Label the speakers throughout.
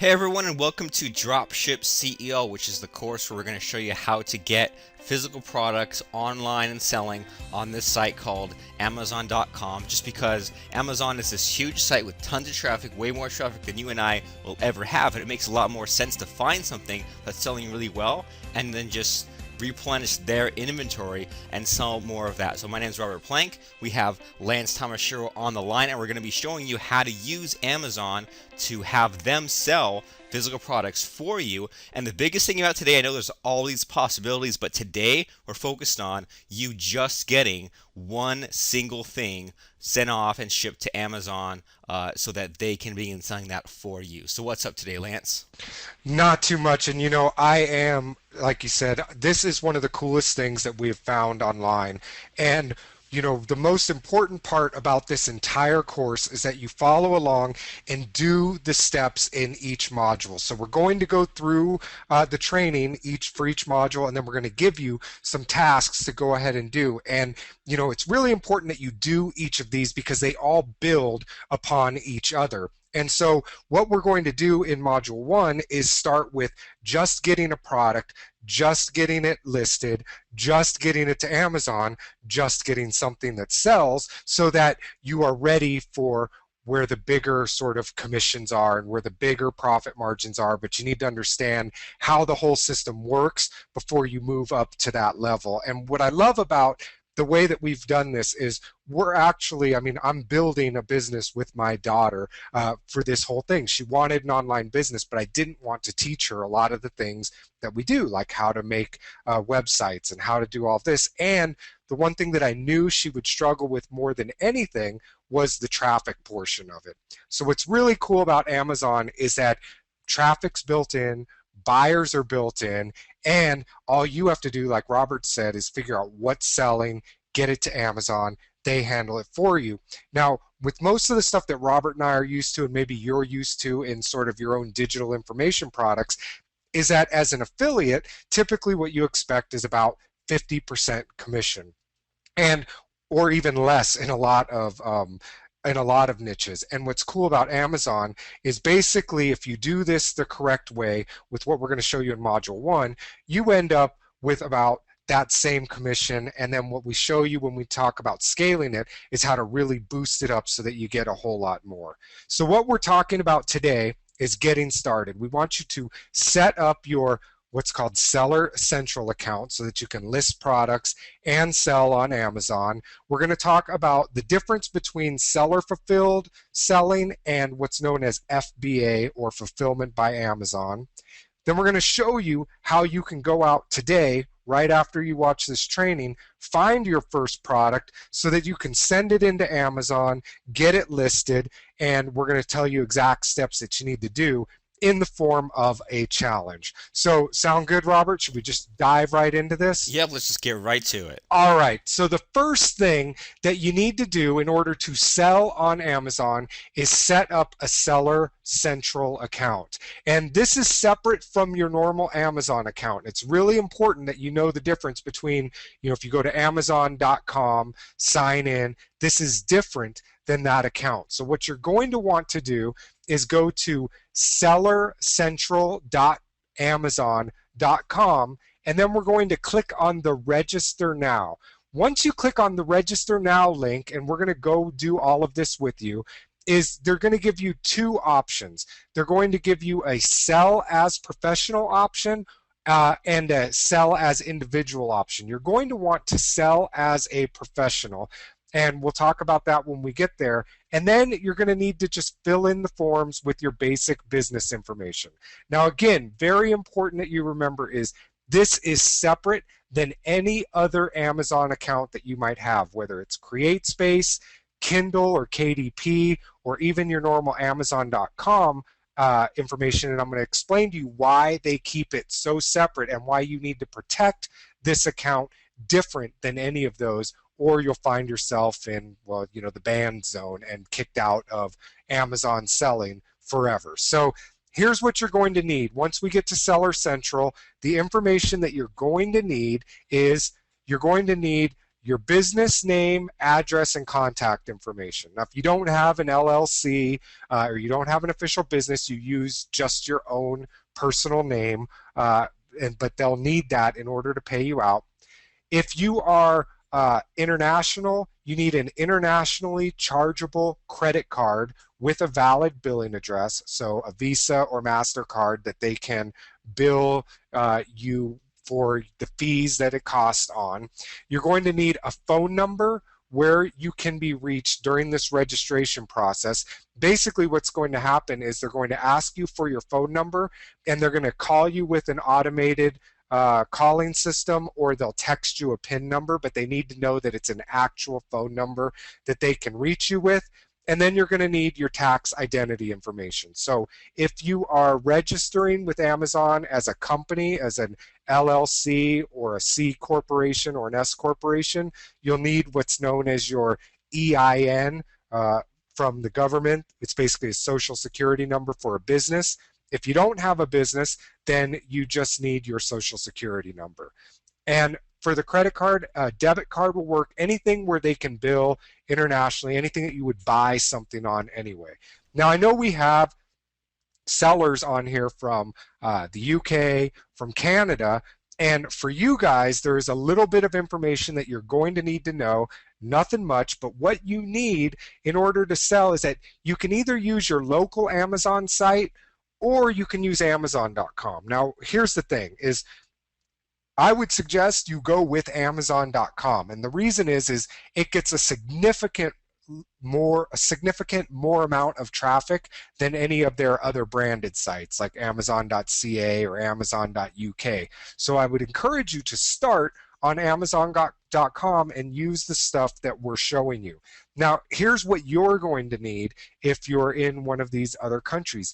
Speaker 1: Hey everyone, and welcome to Dropship CEO, which is the course where we're going to show you how to get physical products online and selling on this site called Amazon.com. Just because Amazon is this huge site with tons of traffic, way more traffic than you and I will ever have, and it makes a lot more sense to find something that's selling really well and then just replenish their inventory and sell more of that. So my name is Robert Plank. We have Lance Tamashiro on the line, and we're going to be showing you how to use Amazon to have them sell physical products for you. And the biggest thing about today, I know there's all these possibilities, but today we're focused on you just getting one single thing sent off and shipped to Amazon so that they can begin selling that for you. So what's up today, Lance?
Speaker 2: Not too much. And I am, like you said, this is one of the coolest things that we have found online. And the most important part about this entire course is that you follow along and do the steps in each module. So we're going to go through the training for each module, and then we're going to give you some tasks to go ahead and do. And it's really important that you do each of these because they all build upon each other. And so what we're going to do in Module 1 is start with just getting a product, just getting it listed, just getting it to Amazon, just getting something that sells so that you are ready for where the bigger sort of commissions are and where the bigger profit margins are, but you need to understand how the whole system works before you move up to that level. And what I love about the way that we've done this is I'm building a business with my daughter for this whole thing. She wanted an online business, but I didn't want to teach her a lot of the things that we do, like how to make websites and how to do all of this. And the one thing that I knew she would struggle with more than anything was the traffic portion of it. So what's really cool about Amazon is that traffic's built in, buyers are built in, and all you have to do, like Robert said, is figure out what's selling, get it to Amazon. They handle it for you. Now, with most of the stuff that Robert and I are used to, and maybe you're used to in sort of your own digital information products, is that as an affiliate, typically what you expect is about 50% commission, and or even less in a lot of niches. And what's cool about Amazon is basically if you do this the correct way with what we're going to show you in Module 1, you end up with about that same commission. And then what we show you when we talk about scaling it is how to really boost it up so that you get a whole lot more. So what we're talking about today is getting started. We want you to set up your what's called Seller Central account so that you can list products and sell on Amazon. We're going to talk about the difference between seller fulfilled selling and what's known as FBA, or Fulfillment by Amazon. Then we're going to show you how you can go out today, right after you watch this training, find your first product so that you can send it into Amazon, get it listed, and we're going to tell you exact steps that you need to do in the form of a challenge. So sound good, Robert? Should we just dive right into this?
Speaker 1: Yep, let's just get right to it.
Speaker 2: All right, so the first thing that you need to do in order to sell on Amazon is set up a Seller Central account. And this is separate from your normal Amazon account. It's really important that you know the difference between, if you go to Amazon.com, sign in, this is different than that account. So what you're going to want to do is go to sellercentral.amazon.com, and then we're going to click on the Register Now. Once you click on the Register Now link, and we're going to go do all of this with you, they're going to give you two options. They're going to give you a Sell as Professional option and a Sell as Individual option. You're going to want to sell as a professional, and we'll talk about that when we get there. And then you're going to need to just fill in the forms with your basic business information. Now, again, very important that you remember is this is separate than any other Amazon account that you might have, whether it's CreateSpace, Kindle, or KDP, or even your normal Amazon.com information. And I'm going to explain to you why they keep it so separate and why you need to protect this account different than any of those, or you'll find yourself in, the ban zone and kicked out of Amazon selling forever. So here's what you're going to need. Once we get to Seller Central, the information that you're going to need is you're going to need your business name, address, and contact information. Now, if you don't have an LLC or you don't have an official business, you use just your own personal name, but they'll need that in order to pay you out. If you are international, you need an internationally chargeable credit card with a valid billing address, so a Visa or MasterCard that they can bill you for the fees that it costs on. You're going to need a phone number where you can be reached during this registration process. Basically, what's going to happen is they're going to ask you for your phone number, and they're going to call you with an automated calling system, or they'll text you a PIN number, but they need to know that it's an actual phone number that they can reach you with. And then you're going to need your tax identity information. So if you are registering with Amazon as a company, as an LLC or a C corporation or an S corporation, you'll need what's known as your EIN from the government. It's basically a social security number for a business. If you don't have a business, then you just need your social security number. And for the credit card, debit card will work. Anything where they can bill internationally, anything that you would buy something on anyway. Now, I know we have sellers on here from the UK, from Canada, and for you guys, there is a little bit of information that you're going to need to know. Nothing much, but what you need in order to sell is that you can either use your local Amazon site or you can use Amazon.com. Now, here's the thing, is I would suggest you go with Amazon.com, and the reason is it gets a significant more amount of traffic than any of their other branded sites like Amazon.ca or Amazon.uk. So I would encourage you to start on Amazon.com and use the stuff that we're showing you. Now, here's what you're going to need if you're in one of these other countries.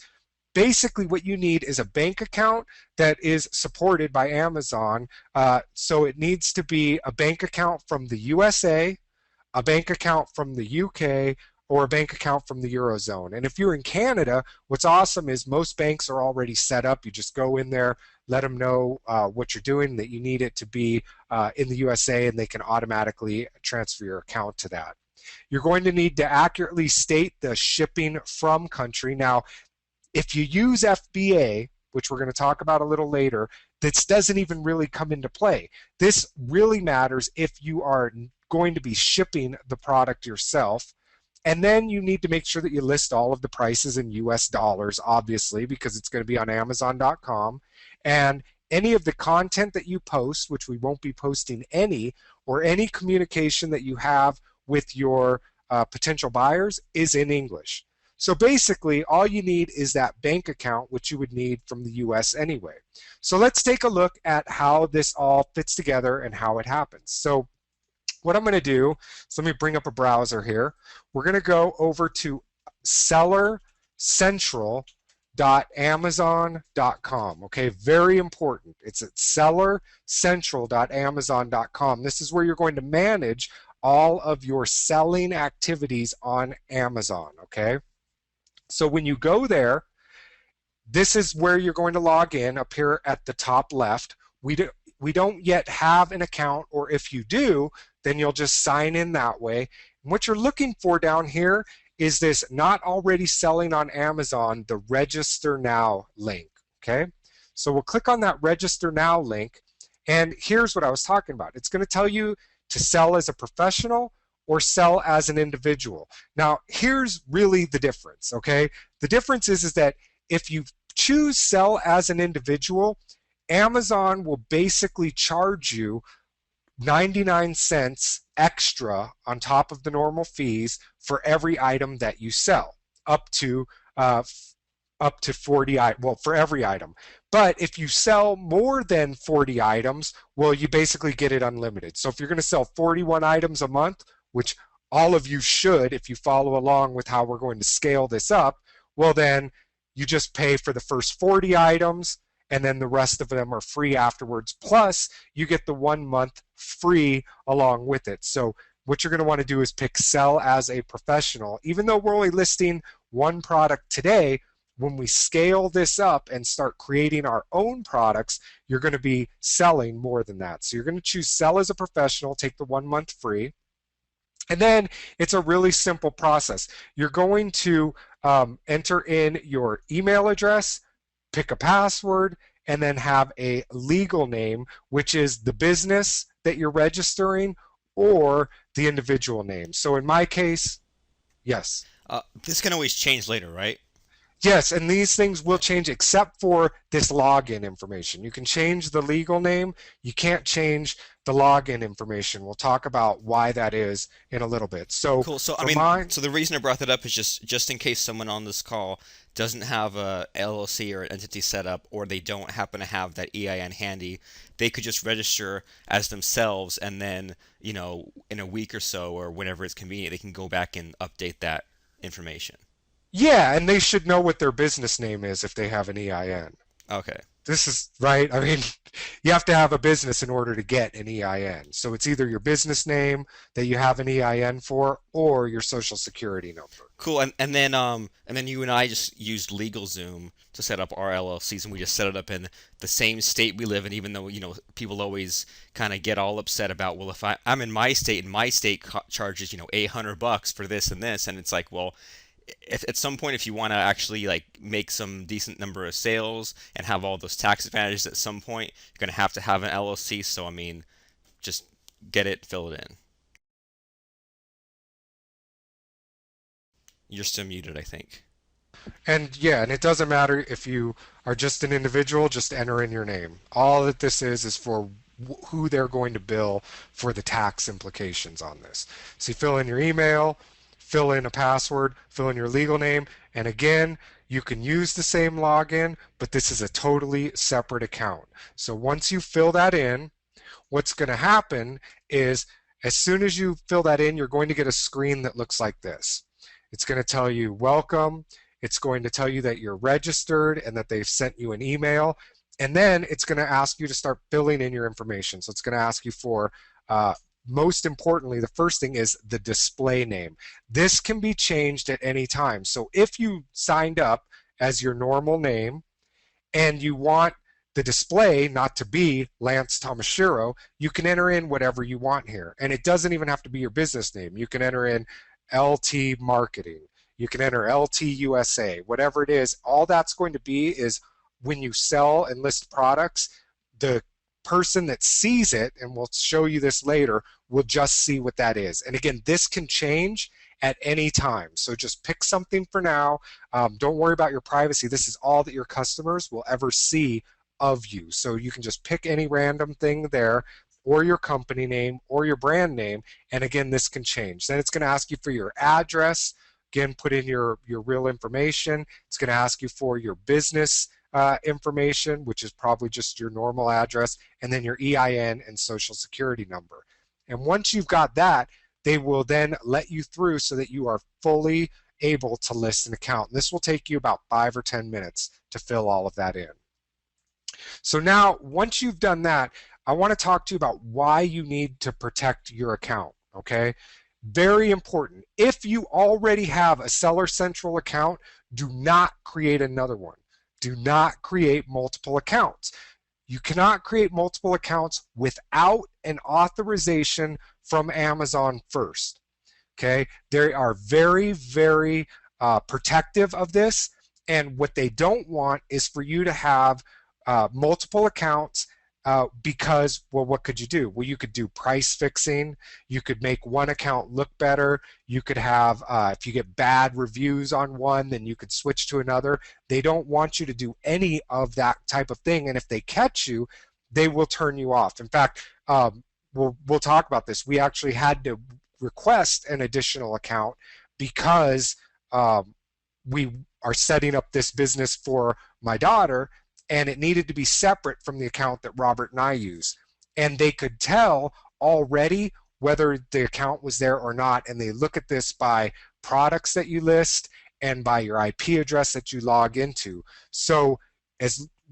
Speaker 2: Basically, what you need is a bank account that is supported by Amazon. So it needs to be a bank account from the USA, a bank account from the UK, or a bank account from the Eurozone. And if you're in Canada, what's awesome is most banks are already set up. You just go in there, let them know what you're doing, that you need it to be in the USA, and they can automatically transfer your account to that. You're going to need to accurately state the shipping from country. Now, if you use FBA, which we're going to talk about a little later, this doesn't even really come into play. This really matters if you are going to be shipping the product yourself. And then you need to make sure that you list all of the prices in US dollars, obviously, because it's going to be on Amazon.com. And any of the content that you post, which we won't be posting any, or any communication that you have with your potential buyers is in English. So basically, all you need is that bank account, which you would need from the US anyway. So let's take a look at how this all fits together and how it happens. So what I'm going to do is, let me bring up a browser here. We're going to go over to sellercentral.amazon.com. Okay, very important. It's at sellercentral.amazon.com. This is where you're going to manage all of your selling activities on Amazon. Okay. So when you go there, this is where you're going to log in up here at the top left. We don't yet have an account, or if you do, then you'll just sign in that way. And what you're looking for down here is this not already selling on Amazon, the Register Now link. Okay, so we'll click on that Register Now link, and here's what I was talking about. It's going to tell you to sell as a professional or sell as an individual. Now, here's really the difference, okay? The difference is that if you choose sell as an individual, Amazon will basically charge you 99 cents extra on top of the normal fees for every item that you sell, up to 40, well, for every item. But if you sell more than 40 items, well, you basically get it unlimited. So if you're going to sell 41 items a month, which all of you should if you follow along with how we're going to scale this up, well, then you just pay for the first 40 items, and then the rest of them are free afterwards. Plus, you get the 1 month free along with it. So what you're going to want to do is pick sell as a professional. Even though we're only listing one product today, when we scale this up and start creating our own products, you're going to be selling more than that. So you're going to choose sell as a professional, take the 1 month free. And then it's a really simple process. You're going to enter in your email address, pick a password, and then have a legal name, which is the business that you're registering or the individual name. So in my case, yes.
Speaker 1: This can always change later, right?
Speaker 2: Yes, and these things will change except for this login information. You can change the legal name. You can't change the login information. We'll talk about why that is in a little bit. So
Speaker 1: Cool. So I
Speaker 2: for
Speaker 1: mean,
Speaker 2: mine,
Speaker 1: so the reason I brought that up is just in case someone on this call doesn't have a LLC or an entity set up, or they don't happen to have that EIN handy, they could just register as themselves, and then in a week or so, or whenever it's convenient, they can go back and update that information.
Speaker 2: yeah, and they should know what their business name is if they have an EIN.
Speaker 1: Okay.
Speaker 2: This is right. I mean, you have to have a business in order to get an EIN. So it's either your business name that you have an EIN for or your social security number.
Speaker 1: Cool. And then you and I just used LegalZoom to set up our LLCs, and we just set it up in the same state we live in. Even though people always kind of get all upset about, well, if I'm in my state and my state charges $800 for this and this, and it's like, well, if at some point, if you want to actually like make some decent number of sales and have all those tax advantages, at some point you're going to have an LLC. So I mean, just get it, fill it in. You're still muted, I think.
Speaker 2: And yeah, and it doesn't matter if you are just an individual, just enter in your name. All that this is for who they're going to bill for the tax implications on this. So you fill in your email, fill in a password, fill in your legal name, and again, you can use the same login, but this is a totally separate account. So once you fill that in, what's going to happen is as soon as you fill that in, you're going to get a screen that looks like this. It's going to tell you welcome. It's going to tell you that you're registered and that they've sent you an email. And then it's going to ask you to start filling in your information. So it's going to ask you for, most importantly, the first thing is the display name. This can be changed at any time. So if you signed up as your normal name and you want the display not to be Lance Tomashiro, you can enter in whatever you want here. And it doesn't even have to be your business name. You can enter in LT Marketing. You can enter LT USA, whatever it is. All that's going to be is when you sell and list products, the person that sees it, and we'll show you this later, will just see what that is. And again, this can change at any time. So just pick something for now. Don't worry about your privacy. This is all that your customers will ever see of you. So you can just pick any random thing there, or your company name, or your brand name. And again, this can change. Then it's going to ask you for your address. Again, put in your real information. It's going to ask you for your business information, which is probably just your normal address, and then your EIN and social security number. And once you've got that, they will then let you through so that you are fully able to list an account. And this will take you about 5 or 10 minutes to fill all of that in. So now, once you've done that, I want to talk to you about why you need to protect your account, okay? Very important. If you already have a Seller Central account, do not create another one. Do not create multiple accounts. You cannot create multiple accounts without an authorization from Amazon first, okay? They are very, very protective of this, and what they don't want is for you to have multiple accounts because, well, what could you do? Well, you could do price fixing. You could make one account look better. You could have, if you get bad reviews on one, then you could switch to another. They don't want you to do any of that type of thing, and if they catch you, they will turn you off. In fact, we'll talk about this. We actually had to request an additional account because we are setting up this business for my daughter, and it needed to be separate from the account that Robert and I use. And they could tell already whether the account was there or not, and they look at this by products that you list and by your IP address that you log into. So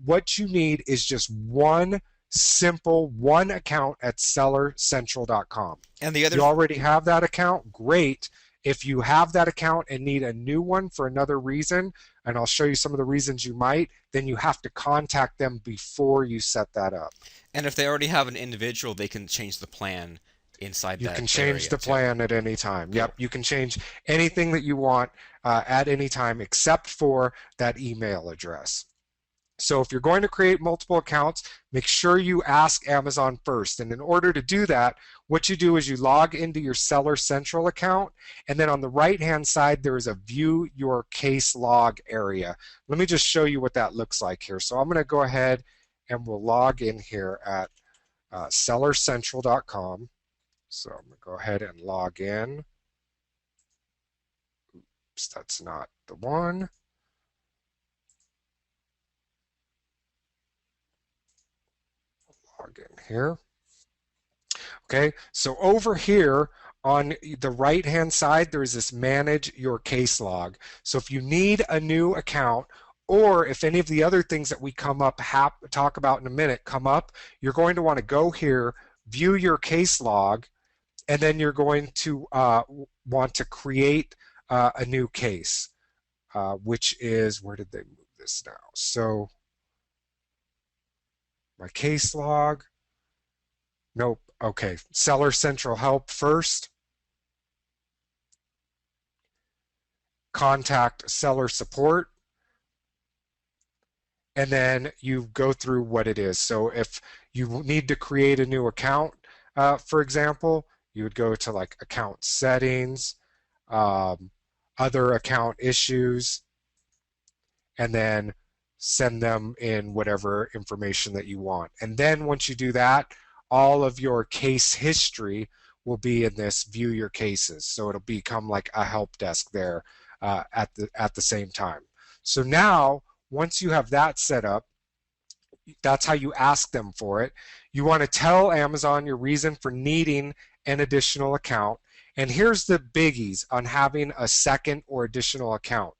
Speaker 2: what you need is just one simple account at sellercentral.com.
Speaker 1: And the other
Speaker 2: you already have that account, great. If you have that account and need a new one for another reason, and I'll show you some of the reasons you might, then you have to contact them before you set that up.
Speaker 1: And if they already have an individual, they can change the plan inside
Speaker 2: You
Speaker 1: that
Speaker 2: can change
Speaker 1: area
Speaker 2: the
Speaker 1: too.
Speaker 2: plan at any time.
Speaker 1: Cool.
Speaker 2: Yep, you can change anything that you want at any time except for that email address. So if you're going to create multiple accounts, make sure you ask Amazon first. And in order to do that, what you do is you log into your Seller Central account, and then on the right-hand side, there is a View Your Case Log area. Let me just show you what that looks like here. So I'm going to go ahead and we'll log in here at sellercentral.com. So I'm going to go ahead and log in. Oops, that's not the one. Log in here. Okay, so over here on the right hand side, there's this manage your case log. So if you need a new account, or if any of the other things that we talk about in a minute come up, you're going to want to go here, view your case log, and then you're going to want to create a new case, which is, where did they move this now? So my case log, nope, okay, Seller Central Help first, contact seller support, and then you go through what it is. So if you need to create a new account, for example, you would go to like account settings, other account issues, and then send them in whatever information that you want. And then once you do that, all of your case history will be in this view your cases. So it'll become like a help desk there at the same time. So now, once you have that set up, that's how you ask them for it. You want to tell Amazon your reason for needing an additional account. And here's the biggies on having a second or additional account.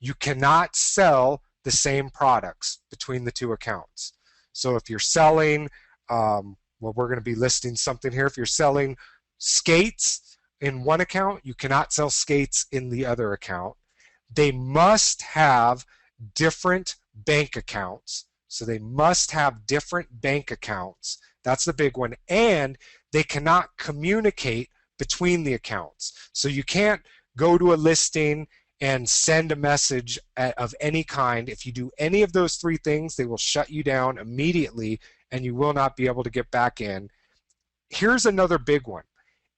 Speaker 2: You cannot sell the same products between the two accounts. So if you're selling, well, we're going to be listing something here. If you're selling skates in one account, you cannot sell skates in the other account. They must have different bank accounts. So they must have different bank accounts. That's the big one. And they cannot communicate between the accounts. So you can't go to a listing and send a message of any kind. If you do any of those three things, they will shut you down immediately and you will not be able to get back in. Here's another big one.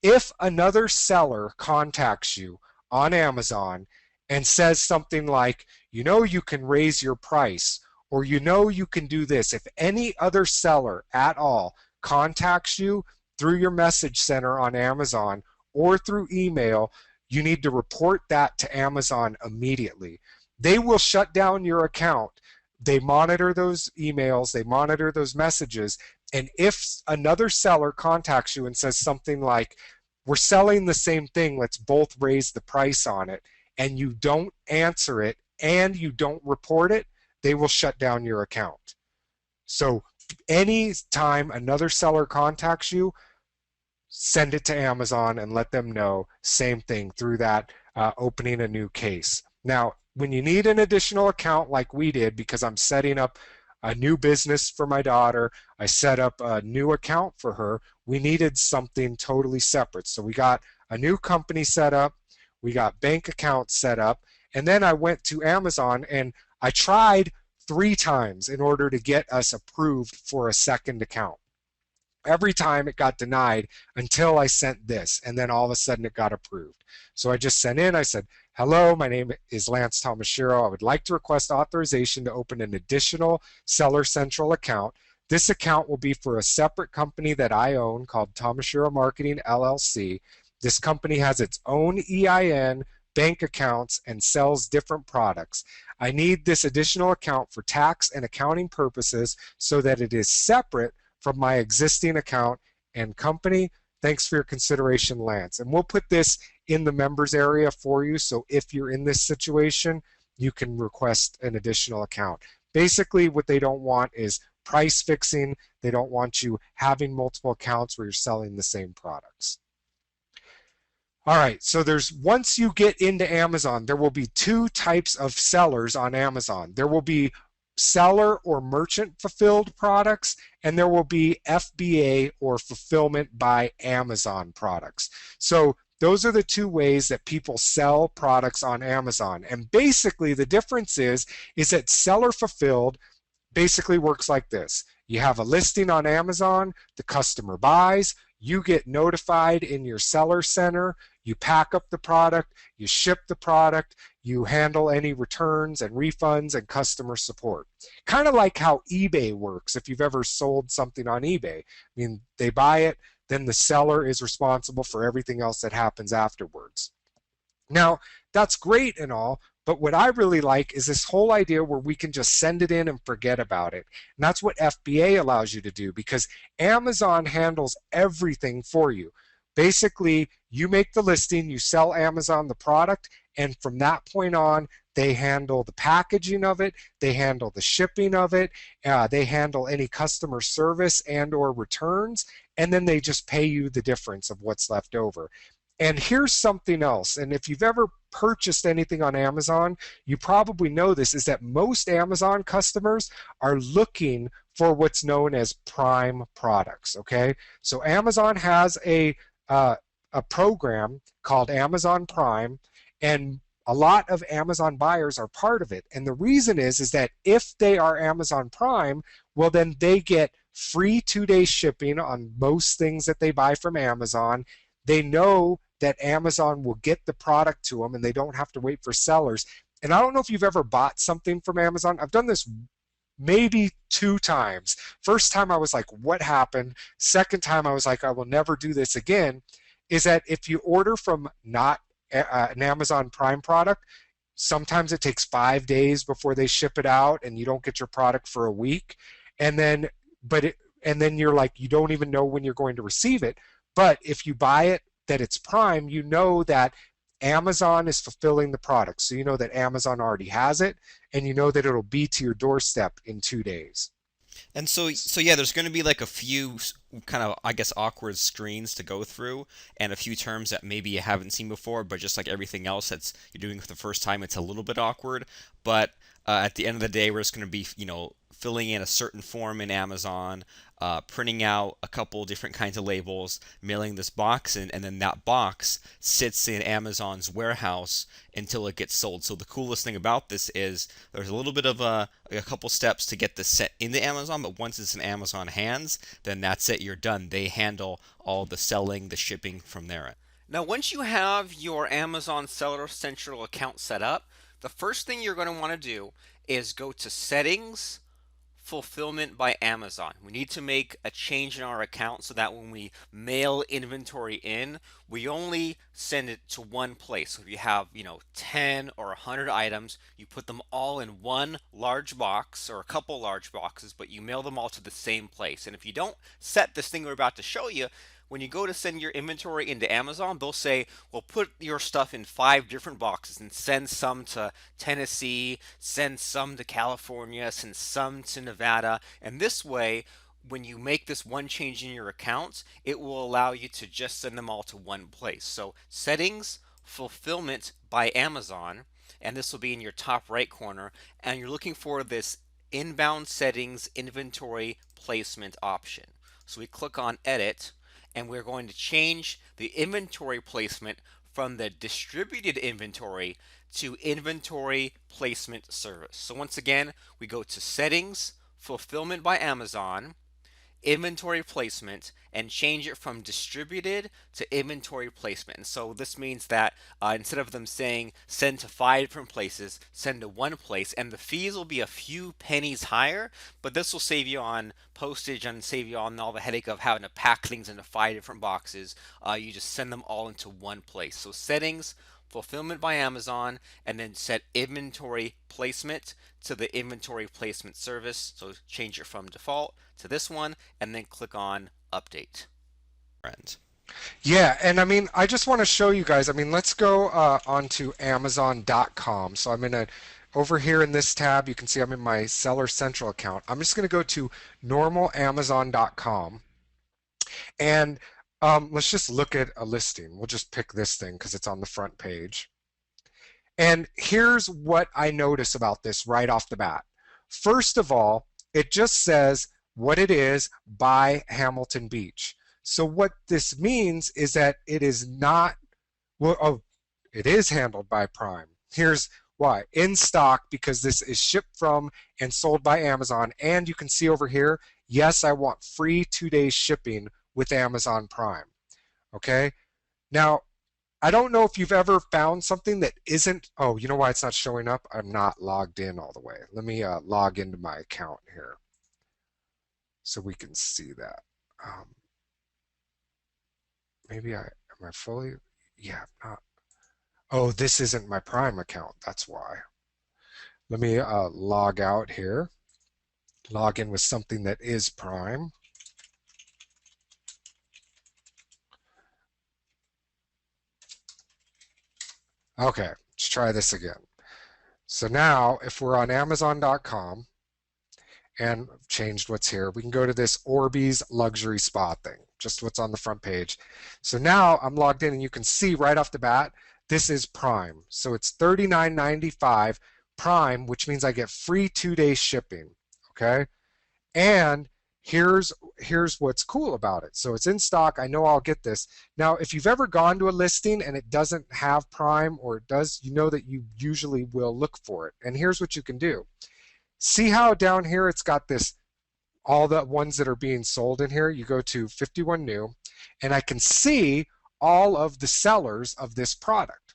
Speaker 2: If another seller contacts you on Amazon and says something like, you know, you can raise your price, or you know, you can do this. If any other seller at all contacts you through your message center on Amazon or through email, you need to report that to Amazon immediately. They will shut down your account. They monitor those emails, they monitor those messages, and if another seller contacts you and says something like, we're selling the same thing, let's both raise the price on it, and you don't answer it and you don't report it, they will shut down your account. So any time another seller contacts you, send it to Amazon and let them know, same thing through that opening a new case. Now, when you need an additional account like we did, because I'm setting up a new business for my daughter, I set up a new account for her, we needed something totally separate. So we got a new company set up, we got bank accounts set up, and then I went to Amazon and I tried 3 times in order to get us approved for a second account. Every time it got denied until I sent this, and then all of a sudden it got approved. So I just sent in, I said, hello, my name is Lance Tomashiro. I would like to request authorization to open an additional Seller Central account. This account will be for a separate company that I own called Tomashiro Marketing LLC. This company has its own EIN, bank accounts, and sells different products. I need this additional account for tax and accounting purposes so that it is separate from my existing account and company. Thanks for your consideration, Lance. And we'll put this in the members area for you, so if you're in this situation, you can request an additional account. Basically, what they don't want is price fixing. They don't want you having multiple accounts where you're selling the same products. All right, so there's once you get into Amazon, there will be two types of sellers on Amazon. There will be seller or merchant fulfilled products, and there will be FBA or fulfillment by Amazon products. So those are the two ways that people sell products on Amazon. And basically the difference is that seller fulfilled basically works like this. You have a listing on Amazon, the customer buys, you get notified in your seller center, you pack up the product, you ship the product, you handle any returns and refunds and customer support. Kind of like how eBay works if you've ever sold something on eBay. I mean, they buy it, then the seller is responsible for everything else that happens afterwards. Now, that's great and all, but what I really like is this whole idea where we can just send it in and forget about it. And that's what FBA allows you to do because Amazon handles everything for you. Basically, you make the listing, you sell Amazon the product, and from that point on, they handle the packaging of it, they handle the shipping of it, they handle any customer service and or returns, and then they just pay you the difference of what's left over. And here's something else, and if you've ever purchased anything on Amazon, you probably know this, is that most Amazon customers are looking for what's known as Prime products, okay? So Amazon has a program called Amazon Prime, and a lot of Amazon buyers are part of it. And the reason is that if they are Amazon Prime, well, then they get free 2-day shipping on most things that they buy from Amazon. They know that Amazon will get the product to them and they don't have to wait for sellers. And I don't know if you've ever bought something from Amazon. I've done this maybe 2 times. First time I was like, what happened? Second time I was like, I will never do this again. Is that if you order from not an Amazon Prime product, sometimes it takes 5 days before they ship it out and you don't get your product for a week. And then you're like, you don't even know when you're going to receive it. But if you buy it that it's Prime, you know that Amazon is fulfilling the product. So you know that Amazon already has it, and you know that it'll be to your doorstep in 2 days.
Speaker 1: And so yeah, there's going to be like a few kind of, I guess, awkward screens to go through, and a few terms that maybe you haven't seen before. But just like everything else that's you're doing for the first time, it's a little bit awkward. But at the end of the day, we're just going to be, filling in a certain form in Amazon, printing out a couple different kinds of labels, mailing this box in, and then that box sits in Amazon's warehouse until it gets sold. So the coolest thing about this is there's a little bit of a couple steps to get this set into Amazon, but once it's in Amazon hands, then that's it, you're done. They handle all the selling, the shipping from there. Now, once you have your Amazon Seller Central account set up, the first thing you're going to want to do is go to Settings, Fulfillment by Amazon. We need to make a change in our account so that when we mail inventory in, we only send it to one place. So if you have, 10 or 100 items, you put them all in one large box or a couple large boxes, but you mail them all to the same place. And if you don't set this thing we're about to show you, when you go to send your inventory into Amazon, they'll say, well, put your stuff in 5 different boxes and send some to Tennessee, send some to California, send some to Nevada. And this way, when you make this one change in your accounts, it will allow you to just send them all to one place. So settings, fulfillment by Amazon, and this will be in your top right corner, and you're looking for this inbound settings inventory placement option. So we click on edit, and we're going to change the inventory placement from the distributed inventory to inventory placement service. So once again, we go to settings, fulfillment by Amazon, inventory placement, and change it from distributed to inventory placement. And so this means that instead of them saying send to 5 different places, send to one place, and the fees will be a few pennies higher, but this will save you on postage and save you on all the headache of having to pack things into 5 different boxes. You just send them all into one place. So settings, fulfillment by Amazon, and then set inventory placement to the inventory placement service. So change it from default to this one, and then click on update. Friends.
Speaker 2: Yeah, and I mean, I just want to show you guys. I mean, let's go onto Amazon.com. So I'm in over here in this tab, you can see I'm in my Seller Central account. I'm just going to go to normal Amazon.com. And Let's just look at a listing. We'll just pick this thing because it's on the front page. And here's what I notice about this right off the bat. First of all, it just says what it is by Hamilton Beach. So what this means is that it is not, well, oh, it is handled by Prime. Here's why. In stock, because this is shipped from and sold by Amazon. And you can see over here, yes, I want free 2 days shipping with Amazon Prime. Okay? Now, I don't know if you've ever found something that isn't, oh, you know why it's not showing up? I'm not logged in all the way. Let me log into my account here so we can see that. Maybe am I fully, yeah, I'm not. Oh, this isn't my Prime account, that's why. Let me log out here, log in with something that is Prime. Okay, let's try this again. So now, if we're on Amazon.com and changed what's here, we can go to this Orbeez luxury spa thing, just what's on the front page. So now I'm logged in and you can see right off the bat, this is Prime. So it's $39.95 Prime, which means I get free 2 days shipping, okay? And here's what's cool about it. So it's in stock. I know I'll get this. Now, if you've ever gone to a listing and it doesn't have Prime, or it does, you know that you usually will look for it. And here's what you can do. See how down here it's got this, all the ones that are being sold in here. You go to 51 new, and I can see all of the sellers of this product.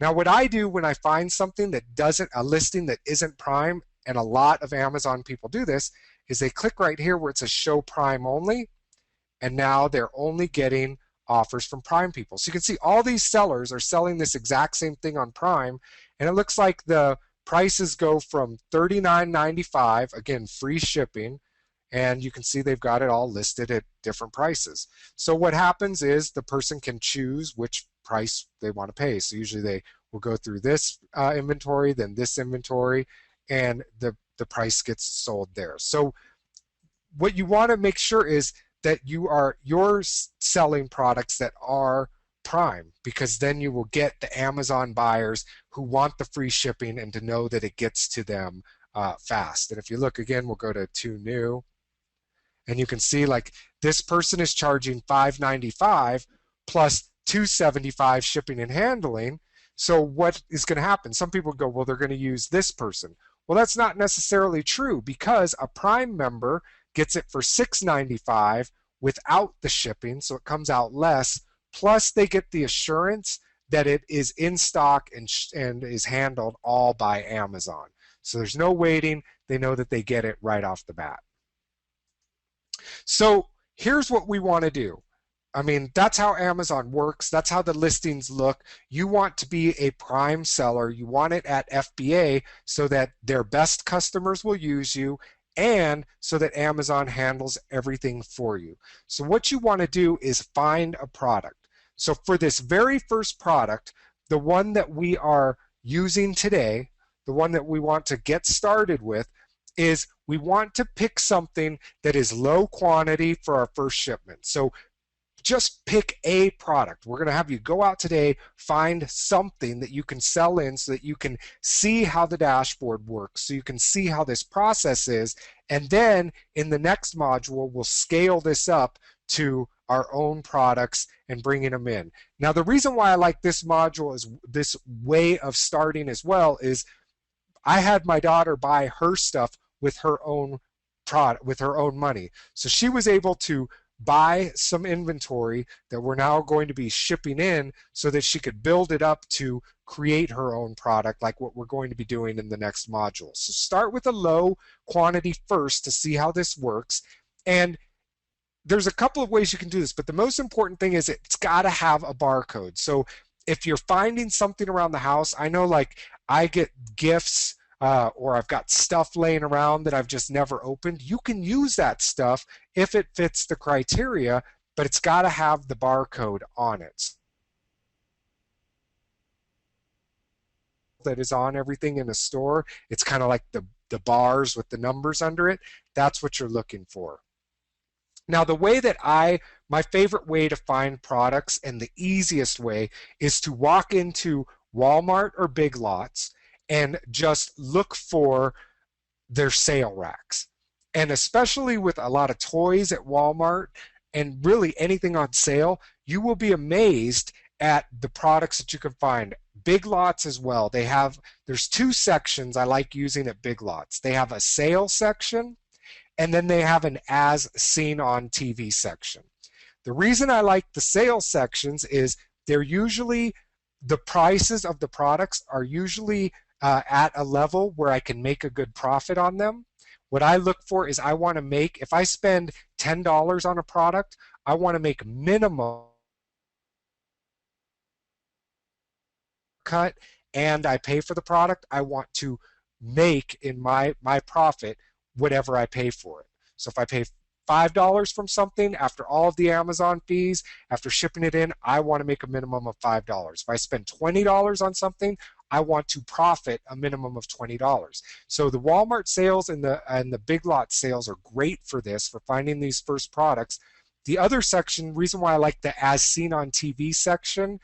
Speaker 2: Now, what I do when I find something that doesn't, a listing that isn't Prime, and a lot of Amazon people do this, is they click right here where it says show Prime only, and now they're only getting offers from Prime people. So you can see all these sellers are selling this exact same thing on Prime, and it looks like the prices go from $39.95, again, free shipping, and you can see they've got it all listed at different prices. So what happens is the person can choose which price they want to pay. So usually they will go through this inventory, then this inventory, and the price gets sold there. So what you want to make sure is that you're selling products that are Prime, because then you will get the Amazon buyers who want the free shipping and to know that it gets to them fast. And if you look again, we'll go to 2 new, and you can see like this person is charging $5.95 plus $2.75 shipping and handling. So what is going to happen? Some people go, well, they're going to use this person. Well, that's not necessarily true, because a Prime member gets it for $6.95 without the shipping, so it comes out less. Plus, they get the assurance that it is in stock and is handled all by Amazon. So there's no waiting. They know that they get it right off the bat. So here's what we want to do. I mean, that's how Amazon works. That's how the listings look. You want to be a Prime seller. You want it at FBA so that their best customers will use you, and so that Amazon handles everything for you. So what you want to do is find a product. So for this very first product, the one that we are using today, the one that we want to get started with, is we want to pick something that is low quantity for our first shipment. So just pick a product. We're going to have you go out today, find something that you can sell in so that you can see how the dashboard works, so you can see how this process is, and then in the next module, we'll scale this up to our own products and bringing them in. Now, the reason why I like this module, is this way of starting as well, is I had my daughter buy her stuff with her own product, with her own money. So she was able to buy some inventory that we're now going to be shipping in so that she could build it up to create her own product, like what we're going to be doing in the next module. So start with a low quantity first to see how this works. And there's a couple of ways you can do this, but the most important thing is it's got to have a barcode. So if you're finding something around the house, I know like I get gifts or I've got stuff laying around that I've just never opened, you can use that stuff if it fits the criteria, but it's got to have the barcode on it. That is on everything in a store. It's kind of like the bars with the numbers under it. That's what you're looking for. Now, the way that I my favorite way to find products and the easiest way is to walk into Walmart or Big Lots and just look for their sale racks. And especially with a lot of toys at Walmart and really anything on sale, you will be amazed at the products that you can find. Big Lots as well. There's two sections I like using at Big Lots. They have a sale section and then they have an as seen on TV section. The reason I like the sales sections is they're usually the prices of the products are usually at a level where I can make a good profit on them. What I look for is I want to make, if I spend $10 on a product, I want to make minimum cut and I pay for the product, I want to make in my profit whatever I pay for it. So if I pay $5 from something after all of the Amazon fees, after shipping it in, I want to make a minimum of $5. If I spend $20 on something, I want to profit a minimum of $20. So the Walmart sales and the Big Lots sales are great for this, for finding these first products. The other section, reason why I like the as seen on TV section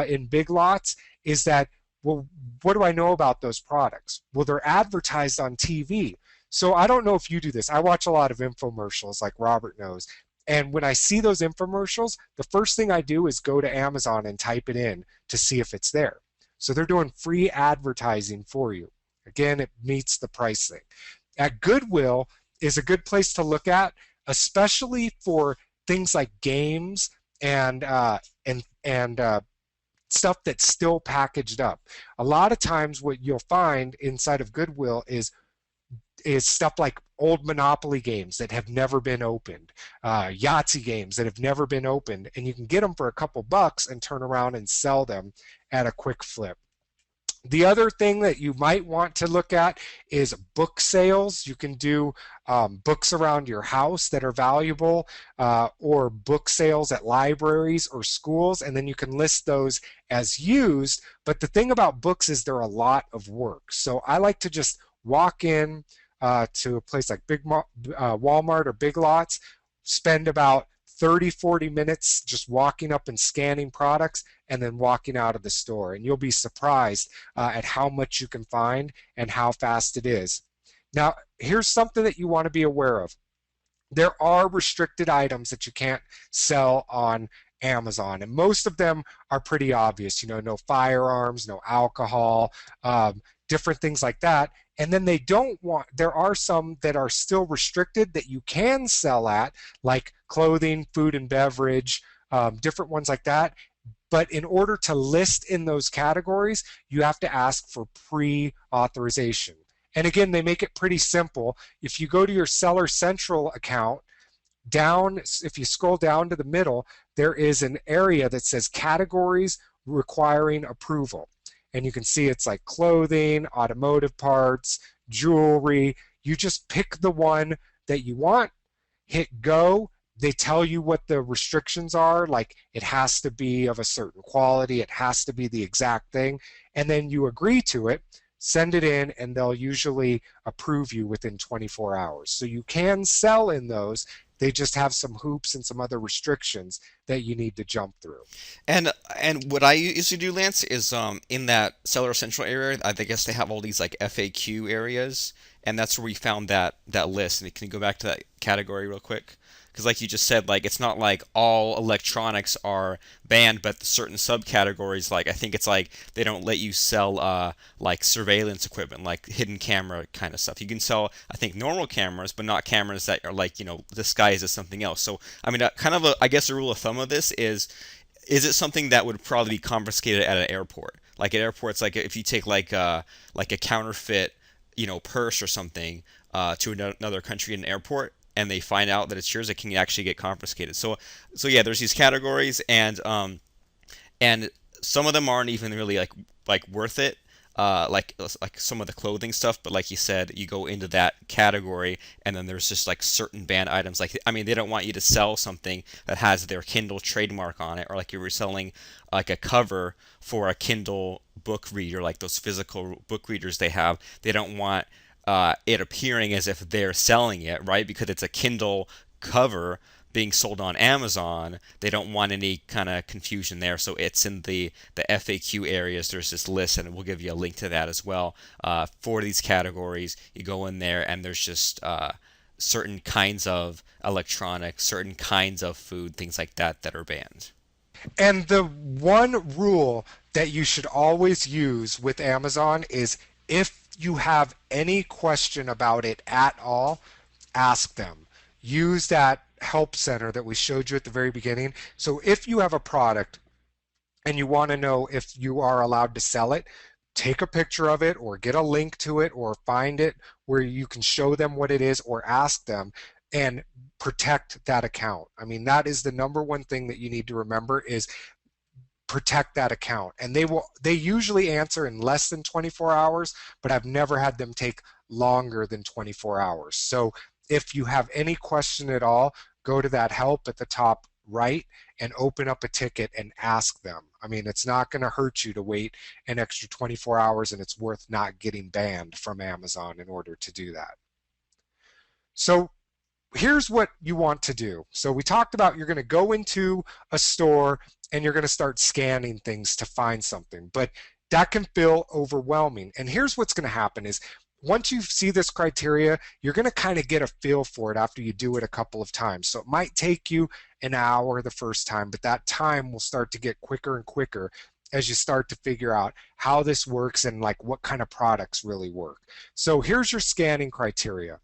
Speaker 2: in Big Lots is that, well, what do I know about those products? Well, they're advertised on TV. So I don't know if you do this. I watch a lot of infomercials like Robert knows. And when I see those infomercials, the first thing I do is go to Amazon and type it in to see if it's there. So they're doing free advertising for you. Again, it meets the price thing. At Goodwill is a good place to look at, especially for things like games and stuff that's still packaged up. A lot of times what you'll find inside of Goodwill is stuff like old Monopoly games that have never been opened, Yahtzee games that have never been opened, and you can get them for a couple bucks and turn around and sell them at a quick flip. The other thing that you might want to look at is book sales. You can do books around your house that are valuable, or book sales at libraries or schools, and then you can list those as used. But the thing about books is they're a lot of work. So I like to just walk in to a place like Walmart or Big Lots, spend about 30-40 minutes just walking up and scanning products and then walking out of the store, and you'll be surprised at how much you can find and how fast it is. Now here's something that you want to be aware of. There are restricted items that you can't sell on Amazon, and most of them are pretty obvious. No firearms, no alcohol, different things like that. And then there are some that are still restricted that you can sell at, like clothing, food and beverage, different ones like that. But in order to list in those categories, you have to ask for pre-authorization. And again, they make it pretty simple. If you go to your Seller Central account, if you scroll down to the middle, there is an area that says categories requiring approval. And you can see it's like clothing, automotive parts, jewelry. You just pick the one that you want, hit go. They tell you what the restrictions are, like it has to be of a certain quality, it has to be the exact thing, and then you agree to it, send it in, and they'll usually approve you within 24 hours. So you can sell in those. They just have some hoops and some other restrictions that you need to jump through.
Speaker 1: And what I usually do, Lance, is in that Seller Central area, I guess they have all these like FAQ areas, and that's where we found that list. And can you go back to that category real quick? Because like you just said, like it's not like all electronics are banned, but certain subcategories, like I think it's like they don't let you sell like surveillance equipment, like hidden camera kind of stuff. You can sell, I think, normal cameras, but not cameras that are like disguised as something else. So I mean, I guess a rule of thumb of this is it something that would probably be confiscated at an airport? Like at airports, like if you take like a counterfeit, purse or something to another country in an airport, and they find out that it's yours, it can actually get confiscated. So yeah, there's these categories, and some of them aren't even really like worth it. Like some of the clothing stuff, but like you said, you go into that category, and then there's just like certain banned items. Like I mean, they don't want you to sell something that has their Kindle trademark on it, or like you were selling like a cover for a Kindle book reader, like those physical book readers they have. They don't want it appearing as if they're selling it, right? Because it's a Kindle cover, being sold on Amazon, they don't want any kind of confusion there. So it's in the FAQ areas. There's this list, and we'll give you a link to that as well. For these categories, you go in there, and there's just certain kinds of electronics, certain kinds of food, things like that that are banned.
Speaker 2: And the one rule that you should always use with Amazon is if you have any question about it at all, ask them. Use that help center that we showed you at the very beginning. So if you have a product and you want to know if you are allowed to sell it, take a picture of it or get a link to it or find it where you can show them what it is or ask them and protect that account. I mean, that is the number one thing that you need to remember is protect that account. And they usually answer in less than 24 hours, but I've never had them take longer than 24 hours. So if you have any question at all, go to that help at the top right and open up a ticket and ask them. I mean, it's not going to hurt you to wait an extra 24 hours, and it's worth not getting banned from Amazon in order to do that. So here's what you want to do. So we talked about you're going to go into a store and you're going to start scanning things to find something, but that can feel overwhelming. And here's what's going to happen is once you see this criteria, you're going to kind of get a feel for it after you do it a couple of times. So it might take you an hour the first time, but that time will start to get quicker and quicker as you start to figure out how this works and like what kind of products really work. So here's your scanning criteria.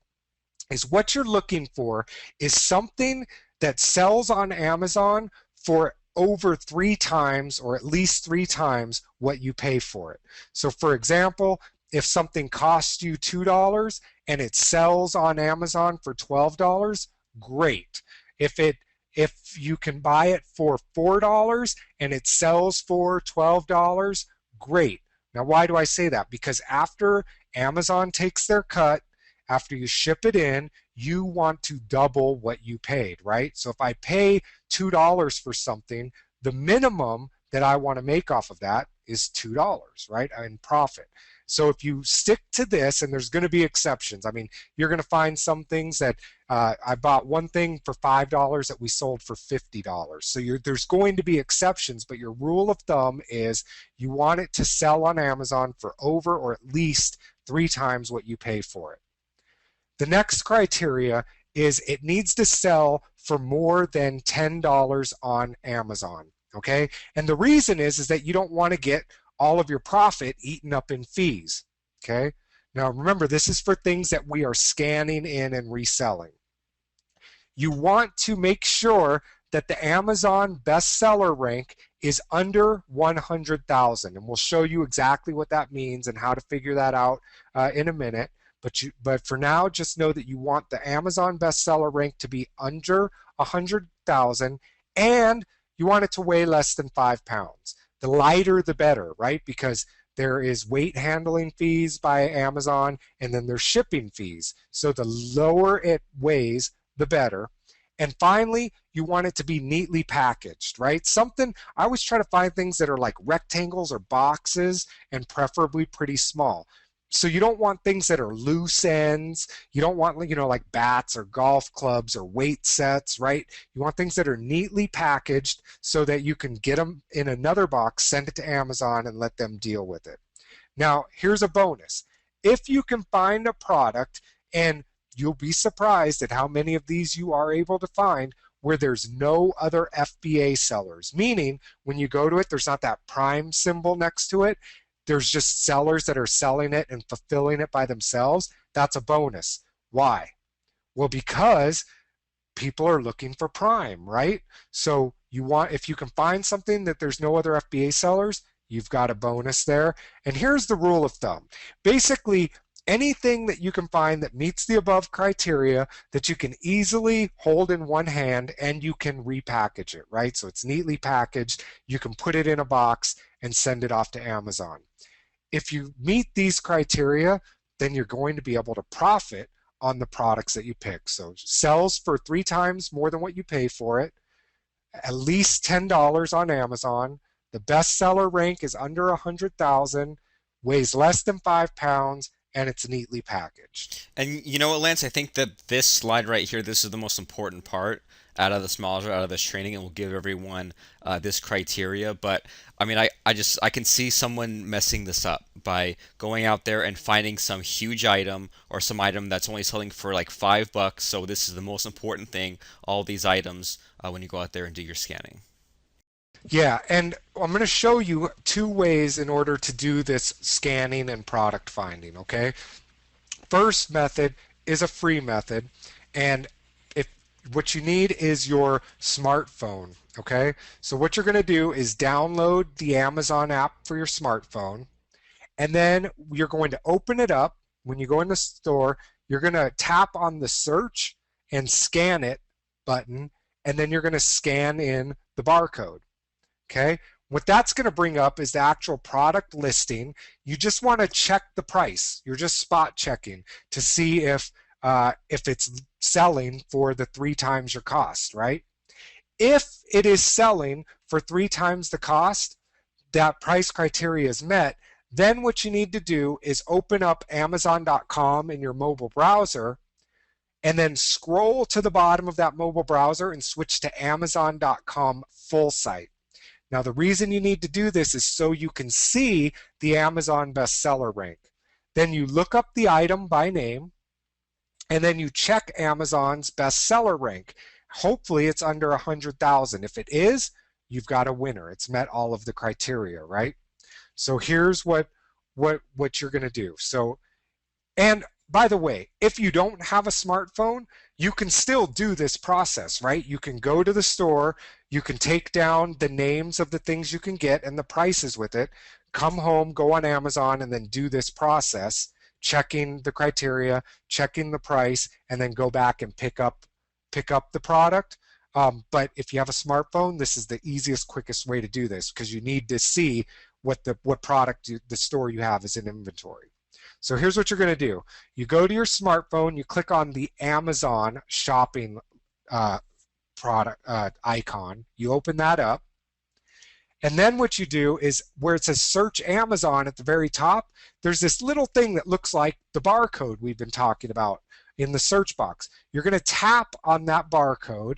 Speaker 2: Is what you're looking for is something that sells on Amazon for over 3 times or at least 3 times what you pay for it. So for example, if something costs you $2 and it sells on Amazon for $12, great. If you can buy it for $4 and it sells for $12, great. Now why do I say that? Because after Amazon takes their cut, after you ship it in, you want to double what you paid, right? So if I pay $2 for something, the minimum that I want to make off of that is $2, right, in profit. So if you stick to this, and there's going to be exceptions. I mean, you're going to find some things that I bought one thing for $5 that we sold for $50. So there's going to be exceptions, but your rule of thumb is you want it to sell on Amazon for over or at least 3 times what you pay for it. The next criteria is it needs to sell for more than $10 on Amazon, okay? And the reason is that you don't want to get all of your profit eaten up in fees, okay? Now remember, this is for things that we are scanning in and reselling. You want to make sure that the Amazon bestseller rank is under 100,000, and we'll show you exactly what that means and how to figure that out in a minute. But for now, just know that you want the Amazon bestseller rank to be under 100,000, and you want it to weigh less than 5 pounds. The lighter, the better, right? Because there is weight handling fees by Amazon, and then there's shipping fees. So the lower it weighs, the better. And finally, you want it to be neatly packaged, right? Something, I always try to find things that are like rectangles or boxes, and preferably pretty small. So you don't want things that are loose ends. You don't want, like bats or golf clubs or weight sets, right? You want things that are neatly packaged so that you can get them in another box, send it to Amazon, and let them deal with it. Now, here's a bonus. If you can find a product, and you'll be surprised at how many of these you are able to find, where there's no other FBA sellers, meaning when you go to it, there's not that Prime symbol next to it. There's just sellers that are selling it and fulfilling it by themselves. That's a bonus. Why? Well, because people are looking for Prime, right? So if you can find something that there's no other FBA sellers, you've got a bonus there. And here's the rule of thumb. Basically, anything that you can find that meets the above criteria that you can easily hold in one hand and you can repackage it, right? So it's neatly packaged. You can put it in a box and send it off to Amazon. If you meet these criteria, then you're going to be able to profit on the products that you pick. So sells for 3 times more than what you pay for it, at least $10 on Amazon, the bestseller rank is under 100,000, weighs less than 5 pounds, and it's neatly packaged.
Speaker 1: And you know what, Lance? I think that this slide right here, this is the most important part. out of this module, out of this training, and we'll give everyone this criteria. But I mean, I can see someone messing this up by going out there and finding some huge item or some item that's only selling for like $5. So this is the most important thing, all these items, when you go out there and do your scanning.
Speaker 2: Yeah, and I'm going to show you two ways in order to do this scanning and product finding, okay? First method is a free method, and if what you need is your smartphone, okay? So what you're going to do is download the Amazon app for your smartphone, and then you're going to open it up. When you go in the store, you're going to tap on the search and scan it button, and then you're going to scan in the barcode. Okay, what that's going to bring up is the actual product listing. You just want to check the price. You're just spot checking to see if it's selling for the 3 times your cost, right? If it is selling for 3 times the cost, that price criteria is met. Then what you need to do is open up Amazon.com in your mobile browser, and then scroll to the bottom of that mobile browser and switch to Amazon.com full site. Now, the reason you need to do this is so you can see the Amazon bestseller rank. Then you look up the item by name, and then you check Amazon's bestseller rank. Hopefully, it's under 100,000. If it is, you've got a winner. It's met all of the criteria, right? So here's what you're going to do. So, and by the way, if you don't have a smartphone, you can still do this process, right? You can go to the store, you can take down the names of the things you can get and the prices with it, come home, go on Amazon, and then do this process, checking the criteria, checking the price, and then go back and pick up the product. But if you have a smartphone, this is the easiest, quickest way to do this because you need to see what product the store you have is in inventory. So here's what you're going to do. You go to your smartphone, you click on the Amazon shopping product icon. You open that up. And then what you do is where it says search Amazon at the very top, there's this little thing that looks like the barcode we've been talking about in the search box. You're going to tap on that barcode.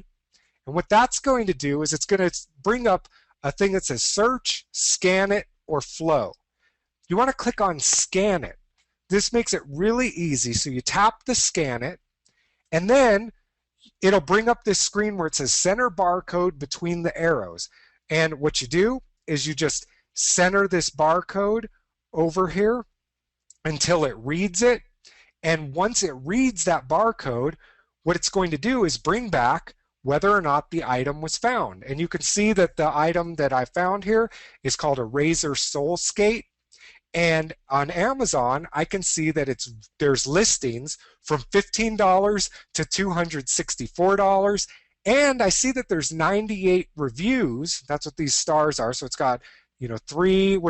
Speaker 2: And what that's going to do is it's going to bring up a thing that says search, scan it, or flow. You want to click on scan it. This makes it really easy. So you tap the scan it, and then it'll bring up this screen where it says center barcode between the arrows. And what you do is you just center this barcode over here until it reads it. And once it reads that barcode, what it's going to do is bring back whether or not the item was found. And you can see that the item that I found here is called a Razer Soul Skate. And on Amazon, I can see that there's listings from $15 to $264. And I see that there's 98 reviews. That's what these stars are. So it's got, three and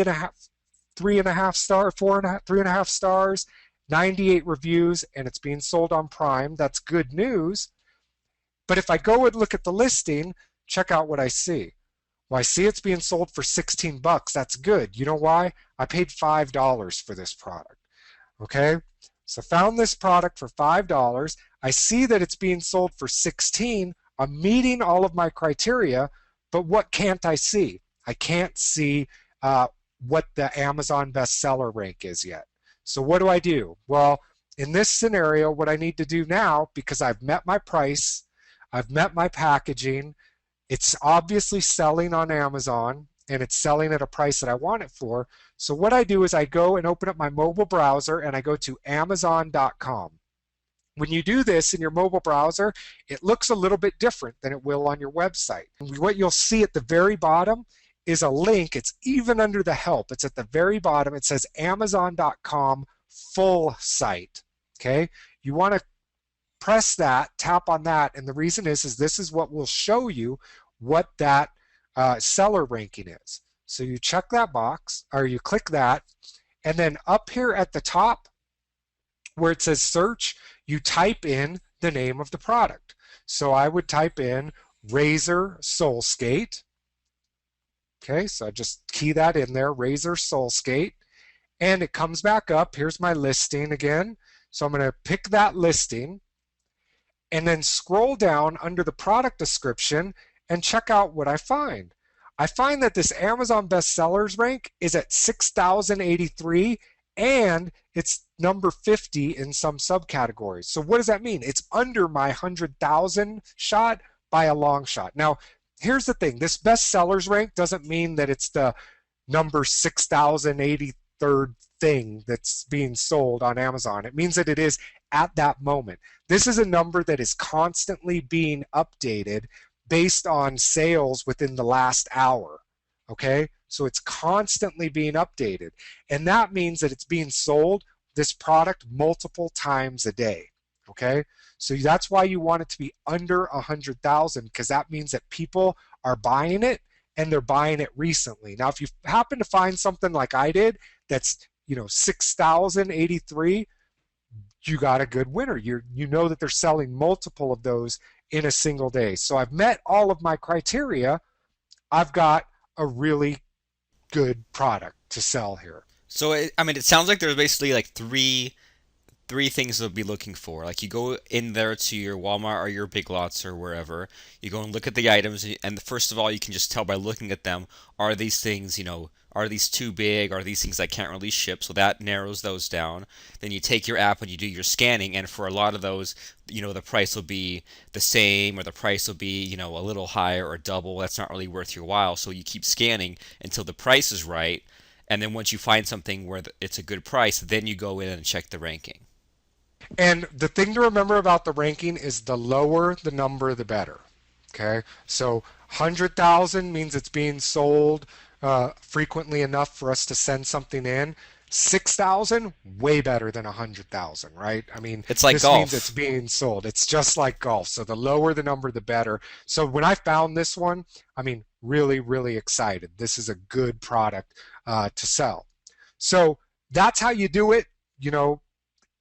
Speaker 2: a half star, 3.5 stars, 98 reviews, and it's being sold on Prime. That's good news. But if I go and look at the listing, check out what I see. Well, I see it's being sold for 16 bucks. That's good. You know why? I paid $5 for this product. Okay? So found this product for $5. I see that it's being sold for 16. I'm meeting all of my criteria, but what can't I see? I can't see what the Amazon bestseller rank is yet. So what do I do? Well, in this scenario, what I need to do now, because I've met my price, I've met my packaging, it's obviously selling on Amazon, and it's selling at a price that I want it for. So what I do is I go and open up my mobile browser, and I go to Amazon.com. When you do this in your mobile browser, it looks a little bit different than it will on your website. And what you'll see at the very bottom is a link. It's even under the help. It's at the very bottom. It says Amazon.com full site. Okay? You want to press that, tap on that, and the reason is this is what will show you what that seller ranking is. So you check that box, or you click that, and then up here at the top where it says search, you type in the name of the product. So I would type in Razer Soul Skate. Okay, so I just key that in there, Razer Soul Skate, and it comes back up. Here's my listing again. So I'm going to pick that listing. and then scroll down under the product description and check out what I find. I find that this Amazon bestsellers rank is at 6,083 and it's number 50 in some subcategories. So what does that mean? It's under my 100,000 shot by a long shot. Now, here's the thing. This bestsellers rank doesn't mean that it's the number 6,083rd thing that's being sold on Amazon. It means that it is at that moment. This is a number that is constantly being updated based on sales within the last hour. Okay? So it's constantly being updated. And that means that it's being sold, this product, multiple times a day. Okay? So that's why you want it to be under 100,000, because that means that people are buying it and they're buying it recently. Now, if you happen to find something like I did that's 6,083, you got a good winner. You know that they're selling multiple of those in a single day. So I've met all of my criteria. I've got a really good product to sell here.
Speaker 1: So I mean, it sounds like there's basically like three things to be looking for. Like you go in there to your Walmart or your Big Lots or wherever, you go and look at the items, and first of all, you can just tell by looking at them, are these things, are these too big? Are these things I can't really ship? So that narrows those down. Then you take your app and you do your scanning, and for a lot of those, the price will be the same or the price will be, a little higher or double. That's not really worth your while. So you keep scanning until the price is right. And then once you find something where it's a good price, then you go in and check the ranking.
Speaker 2: And the thing to remember about the ranking is the lower the number, the better. Okay, so 100,000 means it's being sold frequently enough for us to send something in. 6,000, way better than 100,000, right? I mean,
Speaker 1: It's like
Speaker 2: this means it's
Speaker 1: golf.
Speaker 2: being sold. It's just like golf. So the lower the number, the better. So when I found this one, I mean, really, really excited. This is a good product to sell. So that's how you do it. You know,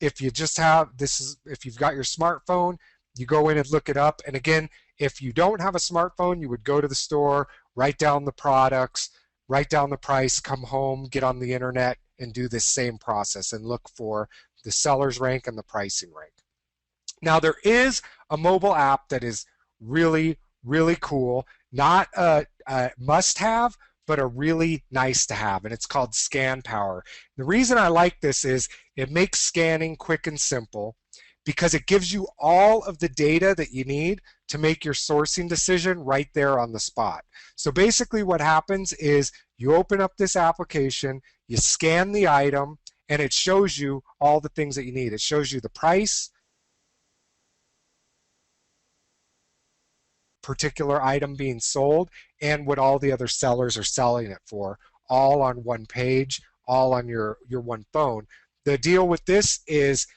Speaker 2: if you just have this is if you've got your smartphone, you go in and look it up. And again, if you don't have a smartphone, you would go to the store, write down the products, write down the price, come home, get on the internet, and do this same process and look for the seller's rank and the pricing rank. Now, there is a mobile app that is really, really cool, not a must have, but a really nice to have, and it's called ScanPower. The reason I like this is it makes scanning quick and simple because it gives you all of the data that you need to make your sourcing decision right there on the spot. So basically what happens is you open up this application, you scan the item, and it shows you all the things that you need. It shows you the price, particular item being sold, and what all the other sellers are selling it for, all on one page, all on your one phone. The deal with this is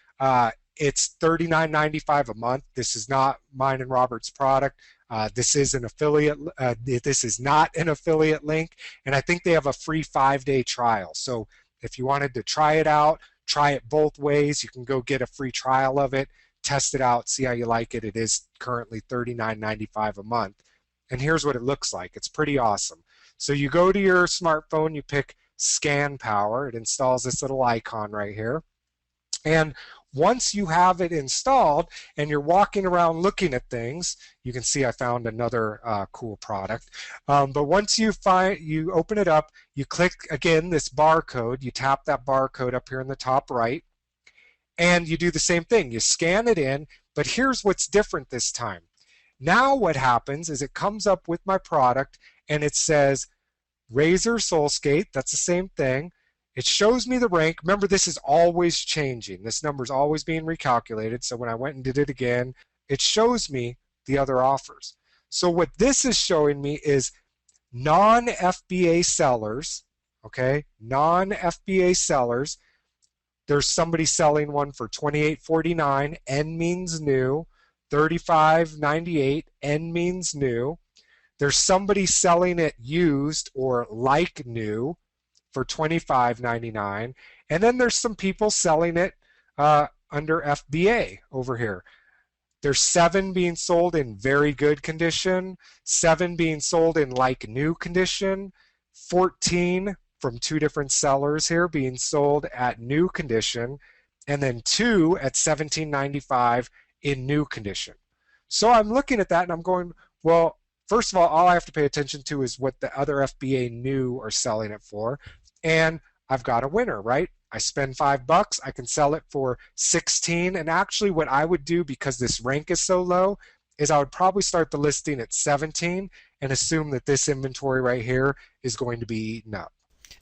Speaker 2: it's $39.95 a month. This is not mine and Robert's product. This is an affiliate. This is not an affiliate link, and I think they have a free 5-day trial. So if you wanted to try it out, try it both ways. You can go get a free trial of it, test it out, see how you like it. It is currently $39.95 a month. And here's what it looks like. It's pretty awesome. So you go to your smartphone, you pick ScanPower. It installs this little icon right here. And once you have it installed and you're walking around looking at things, you can see I found another cool product. But once you open it up, you click again this barcode. You tap that barcode up here in the top right, and you do the same thing. You scan it in, but here's what's different this time. Now what happens is it comes up with my product and it says Razer Soulskate. That's the same thing. It shows me the rank. Remember, this is always changing. This number is always being recalculated. So when I went and did it again, it shows me the other offers. So what this is showing me is non-FBA sellers, okay? Non-FBA sellers. There's somebody selling one for $28.49. N means new. $35.98. N means new. There's somebody selling it used or like new for $25.99. And then there's some people selling it under FBA over here. There's 7 being sold in very good condition, 7 being sold in like new condition, 14 from 2 different sellers here being sold at new condition, and then 2 at $17.95 in new condition. So I'm looking at that and I'm going, well, first of all I have to pay attention to is what the other FBA new are selling it for. And I've got a winner, right? I spend $5, I can sell it for 16. And actually what I would do, because this rank is so low, is I would probably start the listing at 17 and assume that this inventory right here is going to be eaten up.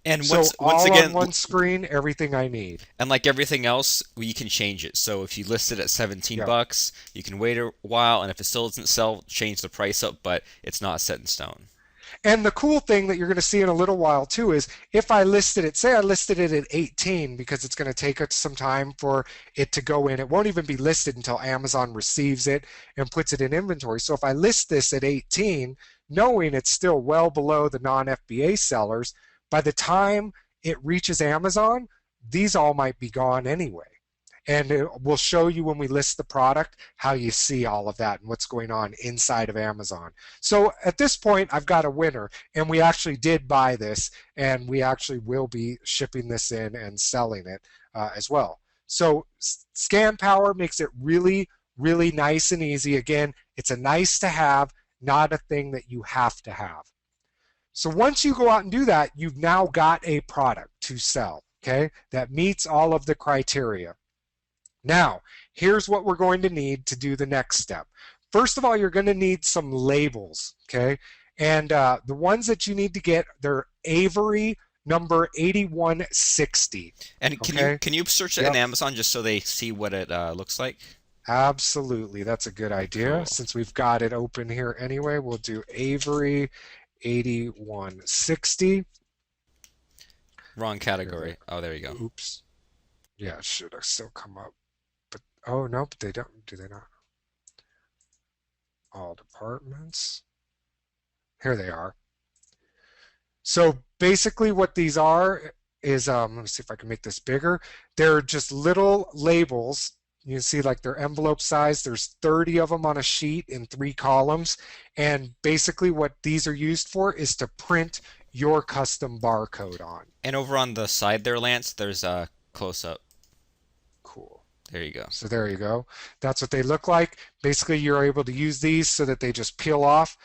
Speaker 1: And
Speaker 2: So
Speaker 1: once
Speaker 2: all on
Speaker 1: again,
Speaker 2: one screen, everything I need.
Speaker 1: and like everything else, you can change it. So if you list it at 17
Speaker 2: Yep.
Speaker 1: bucks, you can wait a while, and if it still doesn't sell, change the price up, but it's not set in stone.
Speaker 2: And the cool thing that you're going to see in a little while too is if I listed it, say I listed it at 18 because it's going to take us some time for it to go in. It won't even be listed until Amazon receives it and puts it in inventory. So if I list this at 18, knowing it's still well below the non-FBA sellers, by the time it reaches Amazon, these all might be gone anyway. And we'll show you when we list the product how you see all of that and what's going on inside of Amazon. So at this point, I've got a winner, and we actually did buy this, and we actually will be shipping this in and selling it as well. So Scan Power makes it really, really nice and easy. Again, it's a nice to have, not a thing that you have to have. So once you go out and do that, you've now got a product to sell, okay, that meets all of the criteria. Now, here's what we're going to need to do the next step. First of all, you're going to need some labels, okay? And the ones that you need to get, they're Avery number 8160.
Speaker 1: And
Speaker 2: Okay?
Speaker 1: can you search it
Speaker 2: Yep.
Speaker 1: in Amazon just so they see what it looks like?
Speaker 2: Absolutely. That's a good idea.
Speaker 1: Cool.
Speaker 2: Since we've got it open here anyway, we'll do Avery 8160.
Speaker 1: Wrong category. Oh, there you go.
Speaker 2: Oops. Yeah, it should have still come up. But oh no, but they don't. Do they not? All departments. Here they are. So basically what these are is, let me see if I can make this bigger. They're just little labels. You can see like they're envelope size. There's 30 of them on a sheet in 3 columns. And basically what these are used for is to print your custom barcode on.
Speaker 1: And over on the side there, Lance, there's a close-up.
Speaker 2: Cool.
Speaker 1: There you go.
Speaker 2: So there you go. That's what they look like. Basically, you're able to use these so that they just peel off,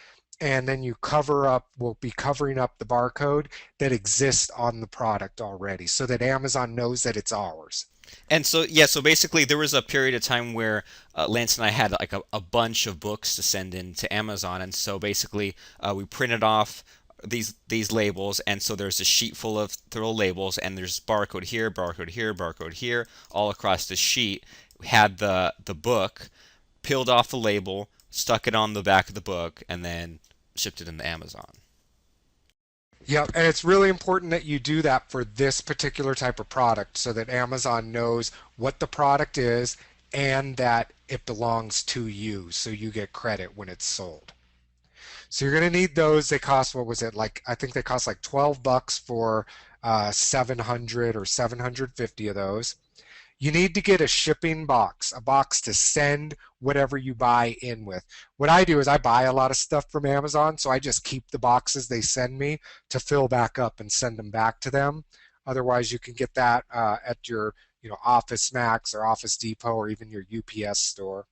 Speaker 2: and then you cover up, will be covering up the barcode that exists on the product already so that Amazon knows that it's ours.
Speaker 1: And so, yeah, so basically there was a period of time where Lance and I had like a bunch of books to send in to Amazon, and so basically we printed off these labels, and so there's a sheet full of little labels, and there's barcode here, barcode here, barcode here, all across the sheet. We had the book, peeled off the label, stuck it on the back of the book, and then shipped it into Amazon.
Speaker 2: Yeah, and it's really important that you do that for this particular type of product so that Amazon knows what the product is and that it belongs to you so you get credit when it's sold. So you're going to need those. They cost, what was it? Like, I think they cost like 12 bucks for 700 or 750 of those. You need to get a shipping box, a box to send whatever you buy in with. What I do is I buy a lot of stuff from Amazon, so I just keep the boxes they send me to fill back up and send them back to them. Otherwise, you can get that at your, Office Max or Office Depot or even your UPS store.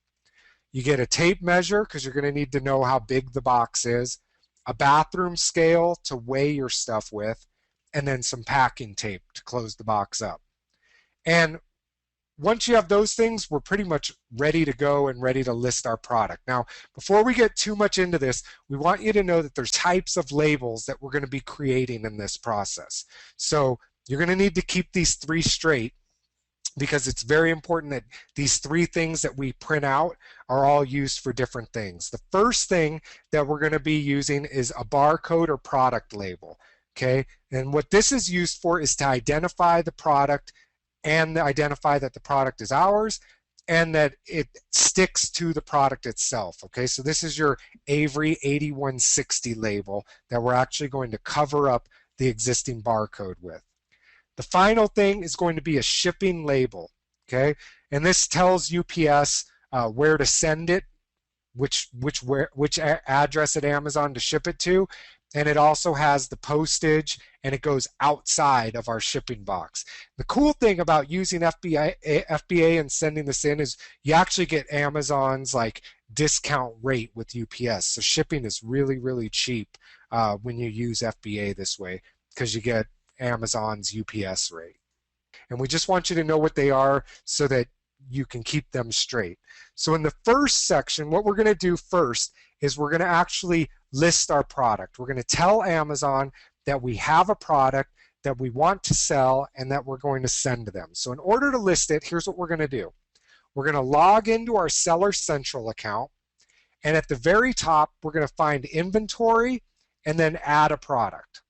Speaker 2: You get a tape measure because you're going to need to know how big the box is, a bathroom scale to weigh your stuff with, and then some packing tape to close the box up. And once you have those things, we're pretty much ready to go and ready to list our product. Now, before we get too much into this, we want you to know that there's types of labels that we're going to be creating in this process. So you're going to need to keep these 3 straight because it's very important that these 3 things that we print out are all used for different things. The first thing that we're going to be using is a barcode or product label. Okay, and what this is used for is to identify the product and identify that the product is ours and that it sticks to the product itself. Okay, so this is your Avery 8160 label that we're actually going to cover up the existing barcode with. The final thing is going to be a shipping label. Okay, and this tells UPS where to send it, which address at Amazon to ship it to, and it also has the postage, and it goes outside of our shipping box. The cool thing about using FBA and sending this in is you actually get Amazon's like discount rate with UPS. So shipping is really, really cheap when you use FBA this way because you get Amazon's UPS rate. And we just want you to know what they are so that you can keep them straight. So in the first section, what we're going to do first is we're going to actually list our product. We're going to tell Amazon that we have a product that we want to sell and that we're going to send to them. So in order to list it, here's what we're going to do. We're going to log into our Seller Central account, and at the very top, we're going to find inventory and then add a product.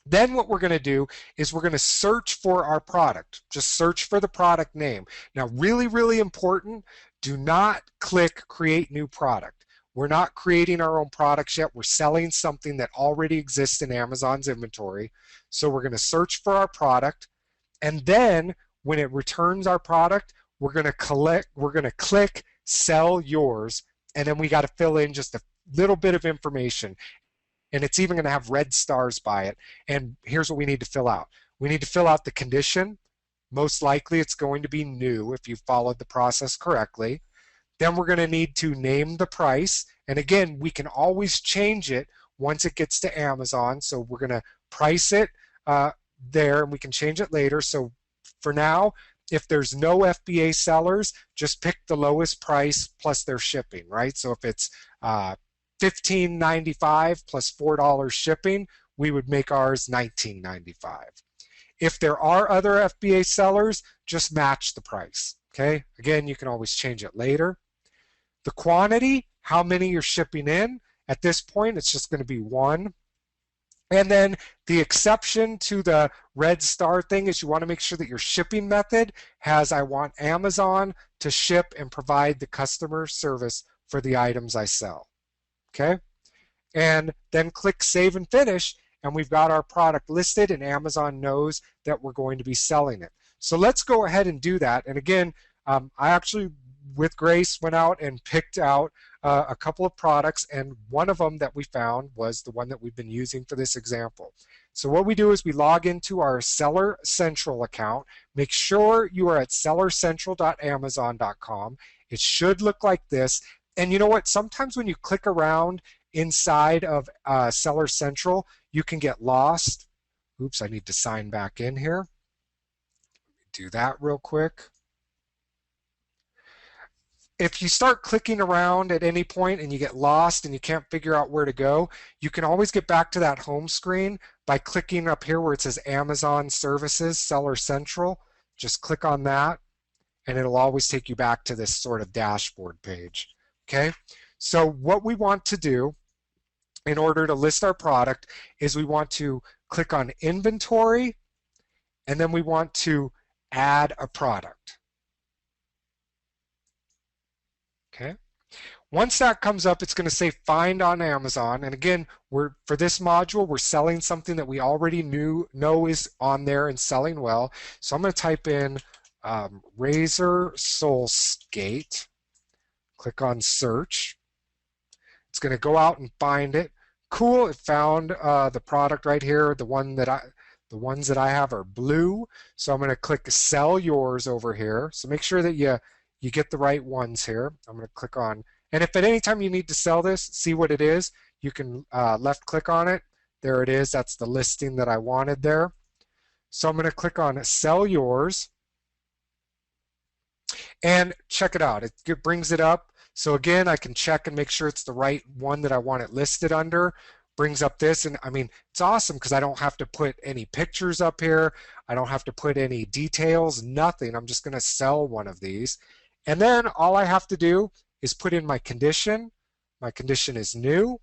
Speaker 2: Then what we're going to do is we're going to search for our product. Just search for the product name. Now, really, really important, do not click Create New Product. We're not creating our own products yet. We're selling something that already exists in Amazon's inventory. So we're going to search for our product, and then when it returns our product, we're going to click Sell Yours, and then we got to fill in just a little bit of information. And it's even going to have red stars by it. And here's what we need to fill out. We need to fill out the condition. Most likely it's going to be new if you followed the process correctly. Then we're going to need to name the price. And again, we can always change it once it gets to Amazon. So we're going to price it there, and we can change it later. So for now, if there's no FBA sellers, just pick the lowest price plus their shipping, right? So if it's $15.95 plus $4 shipping, we would make ours $19.95. If there are other FBA sellers, just match the price. Okay? Again, you can always change it later. The quantity, how many you're shipping in. At this point, it's just going to be one. And then the exception to the red star thing is you want to make sure that your shipping method has, I want Amazon to ship and provide the customer service for the items I sell. Okay? And then click Save and Finish, and we've got our product listed, and Amazon knows that we're going to be selling it. So let's go ahead and do that. And again, I actually, with Grace, went out and picked out a couple of products, and one of them that we found was the one that we've been using for this example. So what we do is we log into our Seller Central account. Make sure you are at sellercentral.amazon.com. It should look like this. And you know what? Sometimes when you click around inside of Seller Central, you can get lost. Oops, I need to sign back in here. Do that real quick. If you start clicking around at any point and you get lost and you can't figure out where to go, you can always get back to that home screen by clicking up here where it says Amazon Services, Seller Central. Just click on that, and it'll always take you back to this sort of dashboard page. Okay, so what we want to do in order to list our product is we want to click on Inventory, and then we want to add a product. Okay, once that comes up, it's going to say Find on Amazon, and again, for this module, we're selling something that we already know is on there and selling well. So I'm going to type in Razor Soul Skate. Click on Search. It's going to go out and find it. Cool, it found the product right here. The ones that I have are blue. So I'm going to click Sell Yours over here. So make sure that you get the right ones here. I'm going to click on, and if at any time you need to sell this, see what it is, you can left click on it. There it is. That's the listing that I wanted there. So I'm going to click on Sell Yours. And check it out. It brings it up. So again, I can check and make sure it's the right one that I want it listed under. Brings up this, and I mean, it's awesome because I don't have to put any pictures up here. I don't have to put any details, nothing. I'm just going to sell one of these. And then all I have to do is put in my condition. My condition is new.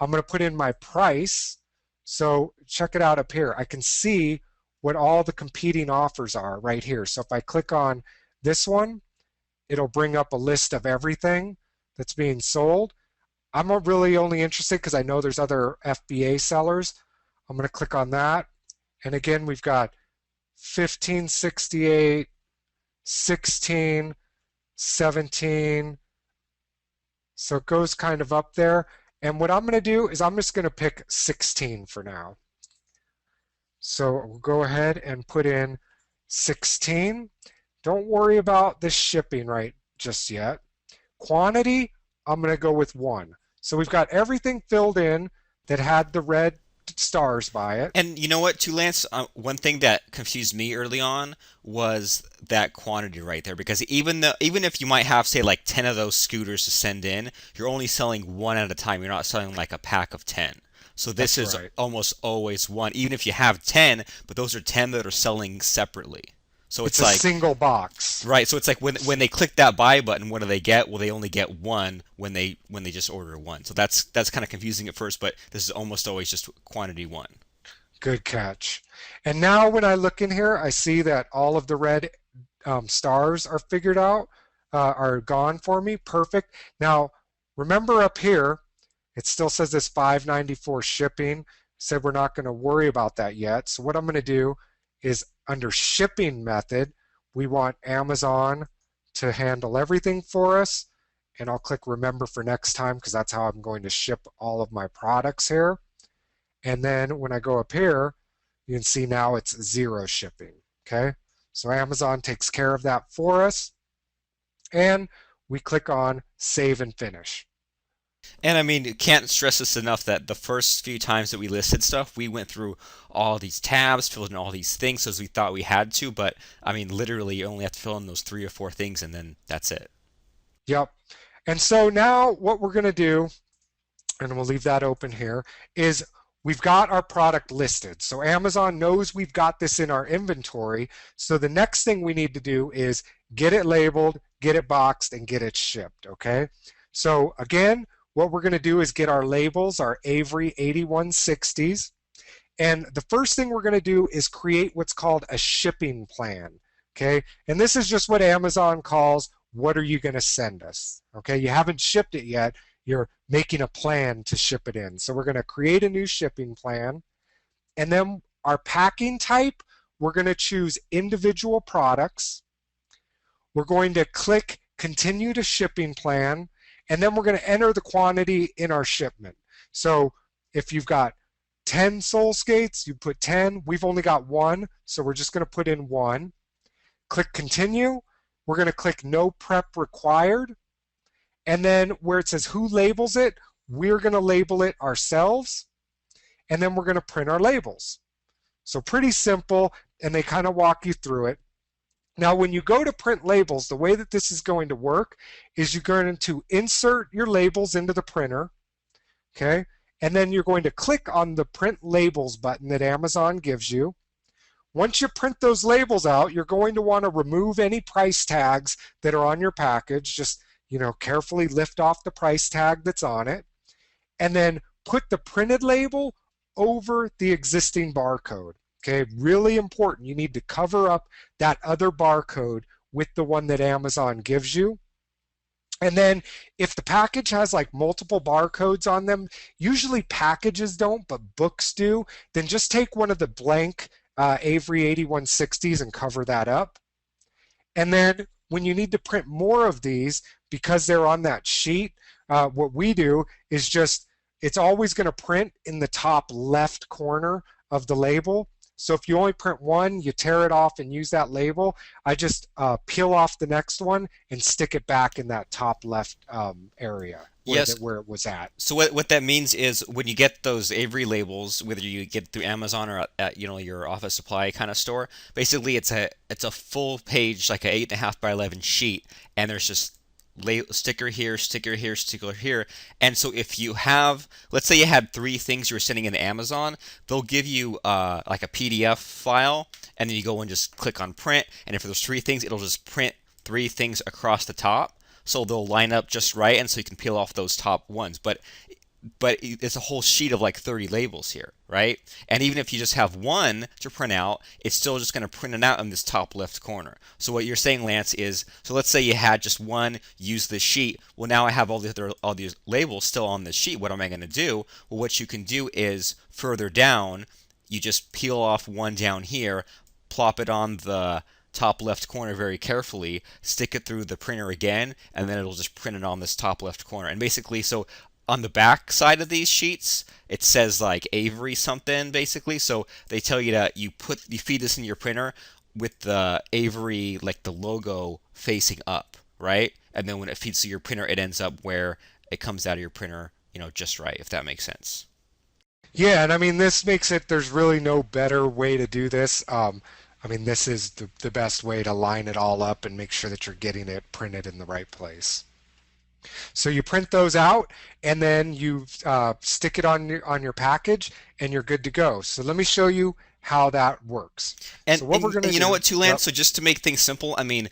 Speaker 2: I'm going to put in my price. So check it out up here. I can see what all the competing offers are right here. So if I click on this one, it'll bring up a list of everything that's being sold. I'm really only interested because I know there's other FBA sellers. I'm going to click on that. And again, we've got 1568, 16, 17. So it goes kind of up there. And what I'm going to do is I'm just going to pick 16 for now. So we'll go ahead and put in 16. Don't worry about the shipping right just yet. Quantity, I'm going to go with 1. So we've got everything filled in that had the red stars by it.
Speaker 1: And you know what, too, Lance? One thing that confused me early on was that quantity right there, because even if you might have, say, like 10 of those scooters to send in, you're only selling one at a time. You're not selling like a pack of 10. So this
Speaker 2: That's
Speaker 1: is
Speaker 2: right.
Speaker 1: almost always one, even if you have 10, but those are 10 that are selling separately. So
Speaker 2: It's
Speaker 1: it's
Speaker 2: a
Speaker 1: like,
Speaker 2: single box.
Speaker 1: right, so it's like when they click that buy button, what do they get? Well, they only get one when they just order one. So that's kind of confusing at first, but this is almost always just quantity one.
Speaker 2: Good catch. And now when I look in here, I see that all of the red stars are figured out, are gone for me. Perfect. Now, remember up here, it still says this 594 shipping. Said we're not going to worry about that yet. So what I'm going to do is under shipping method, we want Amazon to handle everything for us. And I'll click remember for next time because that's how I'm going to ship all of my products here. And then when I go up here, you can see now it's 0 shipping. Okay, so Amazon takes care of that for us. And we click on save and finish.
Speaker 1: And I mean, can't stress this enough that the first few times that we listed stuff, we went through all these tabs, filled in all these things as we thought we had to, but I mean, literally, you only have to fill in those 3 or 4 things and then that's it.
Speaker 2: Yep. And so now what we're going to do, and we'll leave that open here, is we've got our product listed. So Amazon knows we've got this in our inventory. So the next thing we need to do is get it labeled, get it boxed, and get it shipped. Okay. So again, what we're going to do is get our labels, our Avery 8160s. And the first thing we're going to do is create what's called a shipping plan. Okay. And this is just what Amazon calls, what are you going to send us? Okay. You haven't shipped it yet. You're making a plan to ship it in. So we're going to create a new shipping plan. And then our packing type, we're going to choose individual products. We're going to click continue to shipping plan. And then we're going to enter the quantity in our shipment. So if you've got 10 Soul Skates, you put 10. We've only got 1, so we're just going to put in 1. Click continue. We're going to click no prep required. And then where it says who labels it, we're going to label it ourselves. And then we're going to print our labels. So pretty simple, and they kind of walk you through it. Now, when you go to print labels, the way that this is going to work is you're going to insert your labels into the printer, okay? And then you're going to click on the print labels button that Amazon gives you. Once you print those labels out, you're going to want to remove any price tags that are on your package. Just, carefully lift off the price tag that's on it. And then put the printed label over the existing barcode. Okay, really important. You need to cover up that other barcode with the one that Amazon gives you. And then if the package has like multiple barcodes on them, usually packages don't, but books do, then just take one of the blank Avery 8160s and cover that up. And then when you need to print more of these, because they're on that sheet, what we do is it's always going to print in the top left corner of the label. So if you only print one, you tear it off and use that label. I just peel off the next one and stick it back in that top left area
Speaker 1: Yes.
Speaker 2: where it was at.
Speaker 1: So what that means is when you get those Avery labels, whether you get it through Amazon or at your office supply kind of store, basically it's a full page, like a 8.5 by 11 sheet, and there's just sticker here, sticker here, sticker here. And so if you have, let's say you had 3 things you were sending into Amazon, they'll give you like a PDF file, and then you go and just click on print, and if there's 3 things, it'll just print 3 things across the top. So they'll line up just right, and so you can peel off those top ones. But it's a whole sheet of like 30 labels here, right? And even if you just have one to print out, it's still just going to print it out in this top left corner. So what you're saying, Lance, is, so let's say you had just one, use this sheet. Well, now I have all these labels still on this sheet. What am I going to do? Well, what you can do is further down, you just peel off one down here, plop it on the top left corner very carefully, stick it through the printer again, and then it'll just print it on this top left corner. And basically, so on the back side of these sheets, it says like Avery something basically. So they tell you to you feed this in your printer with the Avery like the logo facing up, right? And then when it feeds to your printer, it ends up where it comes out of your printer, just right, if that makes sense.
Speaker 2: Yeah, and I mean, this makes it, there's really no better way to do this. I mean, this is the best way to line it all up and make sure that you're getting it printed in the right place. So you print those out and then you stick it on your package and you're good to go. So let me show you how that works.
Speaker 1: And,
Speaker 2: So what we're
Speaker 1: and,
Speaker 2: going
Speaker 1: and
Speaker 2: to
Speaker 1: you know
Speaker 2: do,
Speaker 1: what, too, Lance?
Speaker 2: yep.
Speaker 1: So just to make things simple, I mean,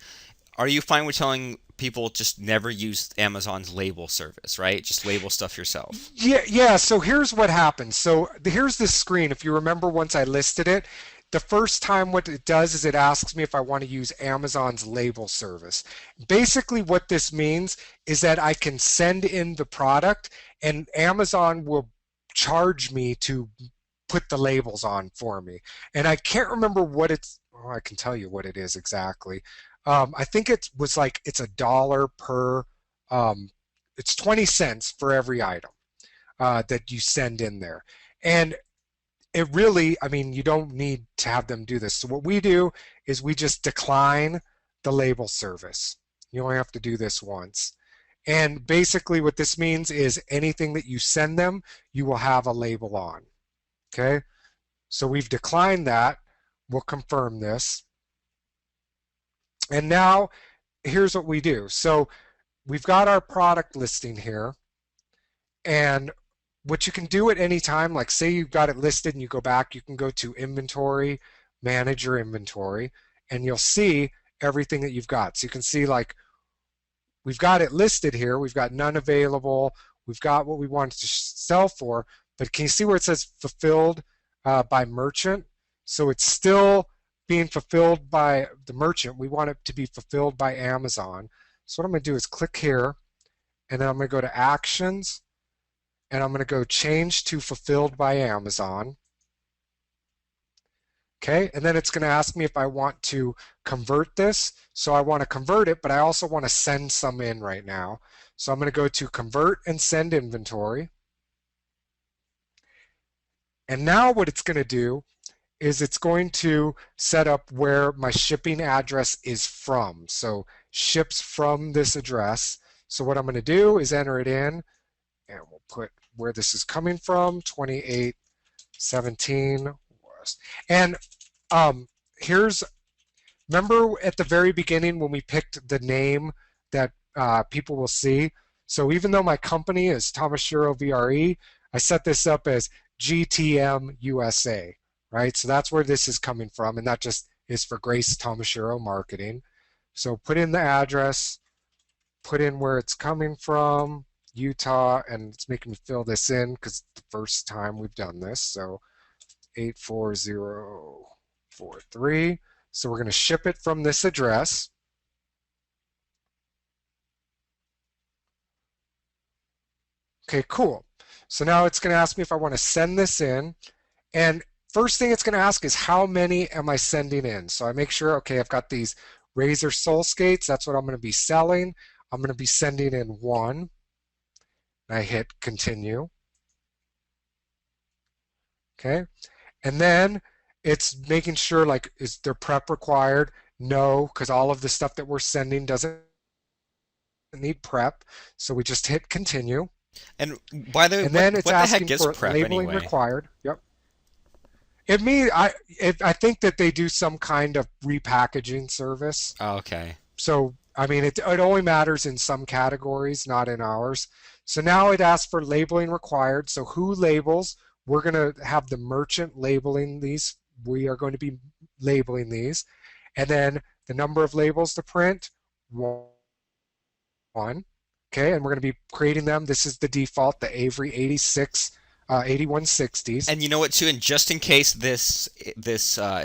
Speaker 1: are you fine with telling people just never use Amazon's label service, right? Just label stuff yourself.
Speaker 2: Yeah, yeah. So here's what happens. So here's the screen. If you remember, once I listed it, the first time what it does is it asks me if I want to use Amazon's label service. Basically, what this means is that I can send in the product and Amazon will charge me to put the labels on for me. And I can't remember what it's, oh, I can tell you what it is exactly. I think it was like it's $1 per, um, it's 20 cents for every item that you send in there. And it really, I mean, you don't need to have them do this. So what we do is we just decline the label service. You only have to do this once. And basically what this means is anything that you send them, you will have a label on. Okay? So we've declined that. We'll confirm this. And now here's what we do. So we've got our product listing here. And what you can do at any time, like say you've got it listed and you go back, you can go to inventory, manage your inventory, and you'll see everything that you've got. So you can see like we've got it listed here, we've got none available, we've got what we wanted to sell for, but can you see where it says fulfilled by merchant? So it's still being fulfilled by the merchant. We want it to be fulfilled by Amazon. So what I'm going to do is click here, and then I'm going to go to actions, and I'm going to go change to fulfilled by Amazon. Okay, and then it's going to ask me if I want to convert this. So I want to convert it, but I also want to send some in right now. So I'm going to go to convert and send inventory. And now what it's going to do is it's going to set up where my shipping address is from. So ships from this address. So what I'm going to do is enter it in, and we'll put where this is coming from, 2817 West. And here's, remember at the very beginning when we picked the name that people will see? So even though my company is Tomashiro VRE, I set this up as GTM USA, right? So that's where this is coming from, and that just is for Grace Tomashiro Marketing. So put in the address, put in where it's coming from, Utah, and it's making me fill this in because it's the first time we've done this. So 84043. So we're going to ship it from this address. Okay, cool. So now it's going to ask me if I want to send this in. And first thing it's going to ask is how many am I sending in? So I make sure, okay, I've got these Razor Soul Skates. That's what I'm going to be selling. I'm going to be sending in one. I hit continue. Okay. And then it's making sure, like, is there prep required? No, because all of the stuff that we're sending doesn't need prep. So we just hit continue.
Speaker 1: And by the way,
Speaker 2: And then it's
Speaker 1: what the heck
Speaker 2: asking
Speaker 1: is
Speaker 2: for
Speaker 1: prep
Speaker 2: labeling
Speaker 1: anyway?
Speaker 2: required. Yep. I think that they do some kind of repackaging service.
Speaker 1: Oh, okay.
Speaker 2: So, I mean, it only matters in some categories, not in ours. So now it asks for labeling required. So who labels? We're going to have the merchant labeling these. We are going to be labeling these. And then the number of labels to print, one. Okay, and we're going to be creating them. This is the default, the Avery 8160s.
Speaker 1: And you know what, too? And just in case this is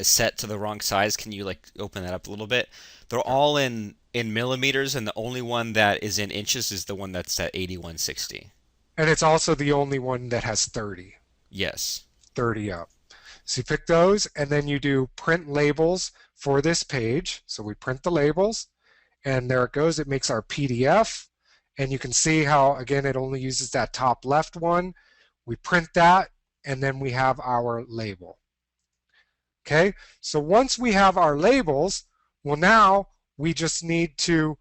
Speaker 1: set to the wrong size, can you like open that up a little bit? They're all in millimeters, and the only one that is in inches is the one that's at 8160.
Speaker 2: And it's also the only one that has 30
Speaker 1: Yes.
Speaker 2: up. So you pick those, and then you do print labels for this page. So we print the labels, and there it goes. It makes our PDF, And you can see how, again, it only uses that top left one. We print that, and then we have our label. Okay, so once we have our labels, well, now we just need to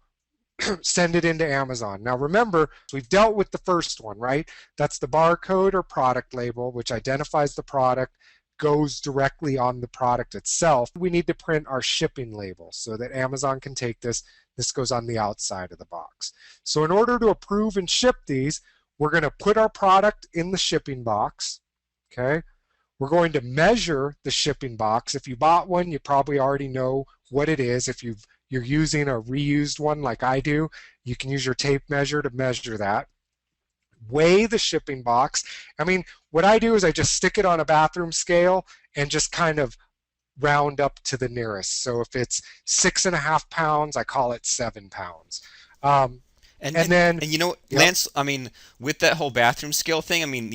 Speaker 2: send it into Amazon. Now remember, we've dealt with the first one, right? That's the barcode or product label, which identifies the product, goes directly on the product itself. We need to print our shipping label so that Amazon can take this. This goes on the outside of the box. So in order to approve and ship these, we're going to put our product in the shipping box, okay? We're going to measure the shipping box. If you bought one, you probably already know what it is. If you're using a reused one like I do, you can use your tape measure to measure that. Weigh the shipping box. I mean, what I do is I just stick it on a bathroom scale and just kind of round up to the nearest. So if it's 6.5 pounds, I call it 7 pounds. Um,
Speaker 1: And
Speaker 2: and
Speaker 1: and
Speaker 2: then,
Speaker 1: and you know,
Speaker 2: yep,
Speaker 1: Lance, I mean, with that whole bathroom scale thing, I mean,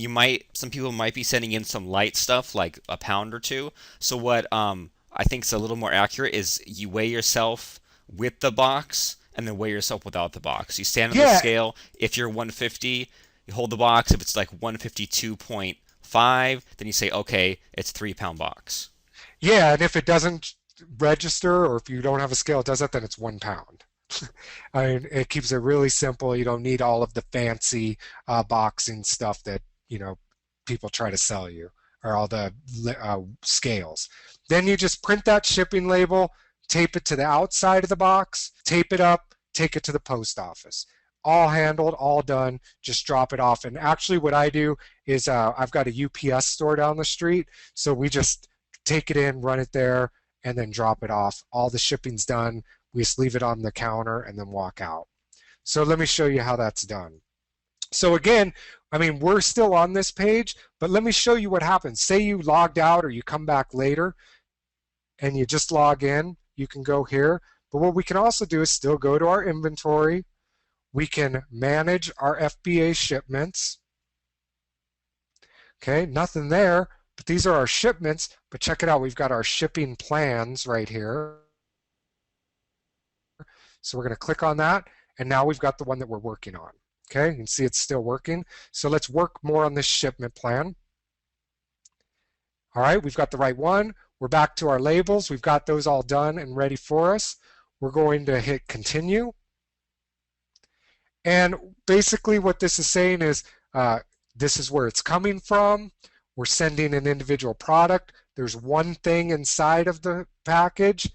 Speaker 1: some people might be sending in some light stuff like a pound or two. So what I think is a little more accurate is you weigh yourself with the box and then weigh yourself without the box. You stand on the
Speaker 2: yeah,
Speaker 1: scale. If you're 150, you hold the box. If it's like 152.5, then you say, okay, it's 3 pound box.
Speaker 2: yeah, and if it doesn't register or if you don't have a scale that does that, then it's 1 pound. I mean, it keeps it really simple. You don't need all of the fancy boxing stuff that, people try to sell you or all the scales. Then you just print that shipping label, tape it to the outside of the box, tape it up, take it to the post office. All handled, all done. Just drop it off. And actually, what I do is I've got a UPS store down the street, so we just take it in, run it there, and then drop it off. All the shipping's done. We just leave it on the counter and then walk out. So let me show you how that's done. So again, I mean, we're still on this page, but let me show you what happens. Say you logged out or you come back later and you just log in, you can go here. But what we can also do is still go to our inventory. We can manage our FBA shipments. Okay, nothing there, but these are our shipments. But check it out, we've got our shipping plans right here. So we're going to click on that, and now we've got the one that we're working on. Okay, you can see it's still working. So let's work more on this shipment plan. All right, we've got the right one. We're back to our labels. We've got those all done and ready for us. We're going to hit continue. And basically what this is saying is this is where it's coming from. We're sending an individual product. There's one thing inside of the package,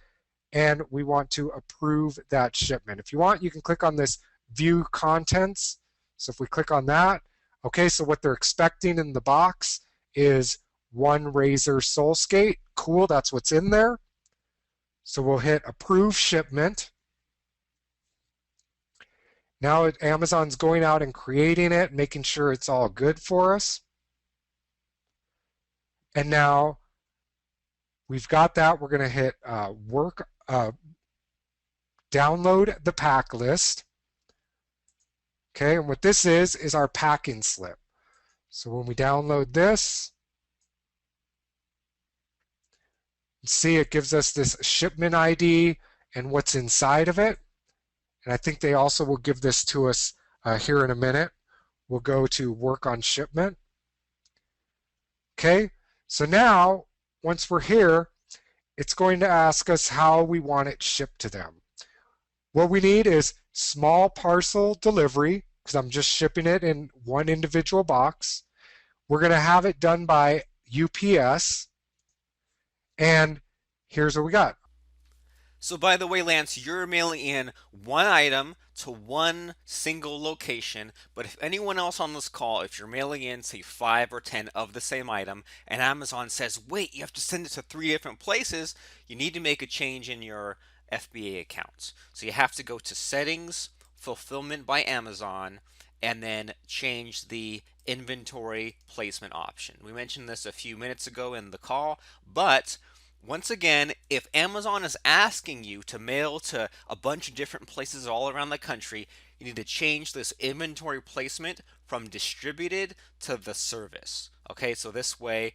Speaker 2: and we want to approve that shipment. If you want, you can click on this view contents. So if we click on that, okay, so what they're expecting in the box is one Razer Soul Skate. Cool, that's what's in there. So we'll hit approve shipment. Now Amazon's going out and creating it, making sure it's all good for us. And now we've got that. We're going to hit download the pack list. Okay, and what this is our packing slip. So when we download this, see it gives us this shipment ID and what's inside of it. And I think they also will give this to us here in a minute. We'll go to work on shipment. Okay, so now once we're here, it's going to ask us how we want it shipped to them. What we need is small parcel delivery, because I'm just shipping it in one individual box. We're going to have it done by UPS. And here's what we got.
Speaker 1: So by the way, Lance, you're mailing in one item to one single location, but if anyone else on this call, if you're mailing in, say, 5 or 10 of the same item, and Amazon says, wait, you have to send it to 3 different places, you need to make a change in your FBA account. So you have to go to Settings, Fulfillment by Amazon, and then change the inventory placement option. We mentioned this a few minutes ago in the call, but once again, if Amazon is asking you to mail to a bunch of different places all around the country, you need to change this inventory placement from distributed to the service. Okay, so this way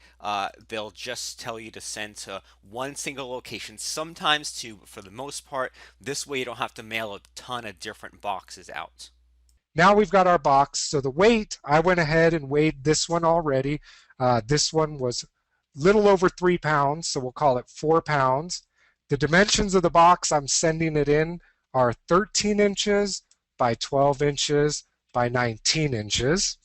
Speaker 1: they'll just tell you to send to one single location, sometimes two, but for the most part, this way you don't have to mail a ton of different boxes out.
Speaker 2: Now we've got our box. So the weight, I went ahead and weighed this one already. This one was little over 3 pounds, so we'll call it 4 pounds. The dimensions of the box I'm sending it in are 13 inches by 12 inches by 19 inches.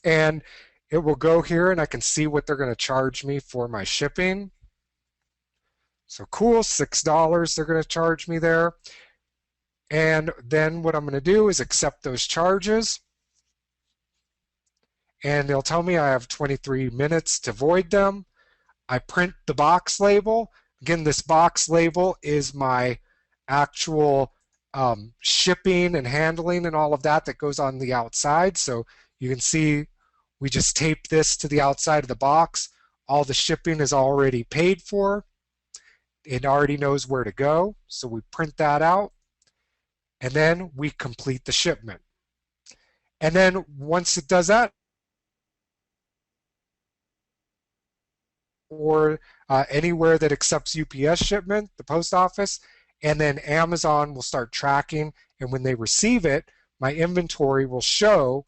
Speaker 2: And it will go here and I can see what they're going to charge me for my shipping. So cool, $6 they're going to charge me there. And then what I'm going to do is accept those charges. And they'll tell me I have 23 minutes to void them. I print the box label. Again, this box label is my actual shipping and handling and all of that that goes on the outside. So you can see we just tape this to the outside of the box. All the shipping is already paid for. It already knows where to go. So we print that out. And then we complete the shipment. And then once it does that, or anywhere that accepts UPS shipment, the post office, and then Amazon will start tracking, and when they receive it, my inventory will show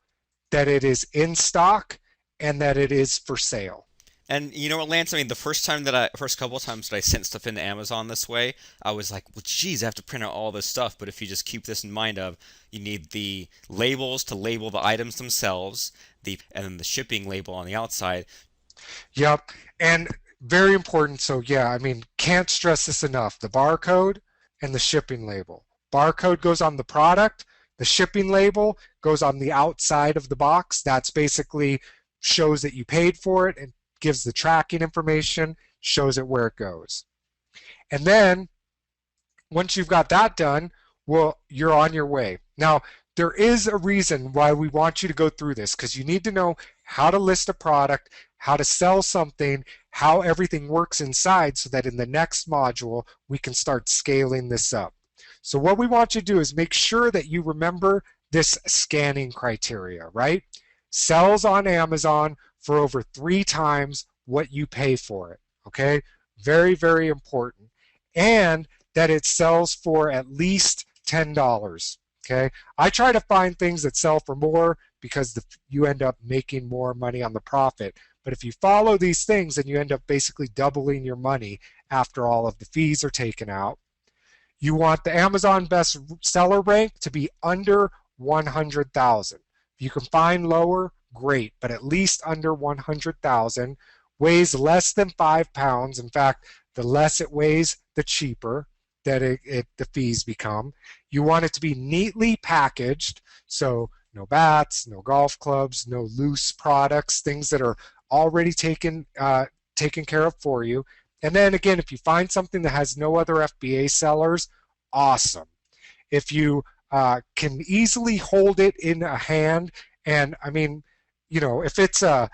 Speaker 2: that it is in stock and that it is for sale.
Speaker 1: And you know what, Lance? I mean, the first couple of times that I sent stuff into Amazon this way, I was like, well, geez, I have to print out all this stuff. But if you just keep this in mind of, you need the labels to label the items themselves, and then the shipping label on the outside.
Speaker 2: Yep, and very important. So yeah, I mean, can't stress this enough. The barcode and the shipping label. Barcode goes on the product. The shipping label goes on the outside of the box. That's basically shows that you paid for it and gives the tracking information, shows it where it goes. And then once you've got that done, well, you're on your way. Now, there is a reason why we want you to go through this, because you need to know how to list a product, how to sell something, how everything works inside, so that in the next module we can start scaling this up. So what we want you to do is make sure that you remember this scanning criteria, right? Sells on Amazon for over 3 times what you pay for it, okay? Very, very important. And that it sells for at least $10, okay? I try to find things that sell for more because you end up making more money on the profit. But if you follow these things, then you end up basically doubling your money after all of the fees are taken out. You want the Amazon best seller rank to be under 100,000. If you can find lower, great, but at least under 100,000. Weighs less than 5 pounds. In fact, the less it weighs, the cheaper that the fees become. You want it to be neatly packaged, so no bats, no golf clubs, no loose products, things that are already taken care of for you. And then again, if you find something that has no other FBA sellers, awesome. If you can easily hold it in a hand, and I mean, you know, if it's a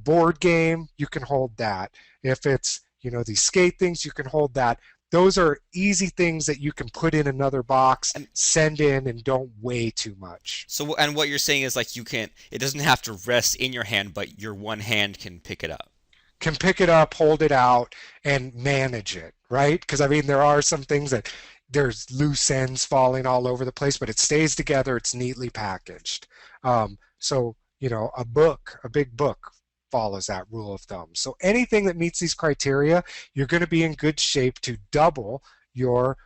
Speaker 2: board game, you can hold that. If it's, you know, these skate things, you can hold that. Those are easy things that you can put in another box,
Speaker 1: And
Speaker 2: send in, and don't weigh too much.
Speaker 1: so, and what you're saying is like it doesn't have to rest in your hand, but your one hand can pick it up.
Speaker 2: Can pick it up, hold it out, and manage it, right? Because I mean, there are some things that there's loose ends falling all over the place, but it stays together. It's neatly packaged. So, you know, a big book follows that rule of thumb. So anything that meets these criteria, you're going to be in good shape to double your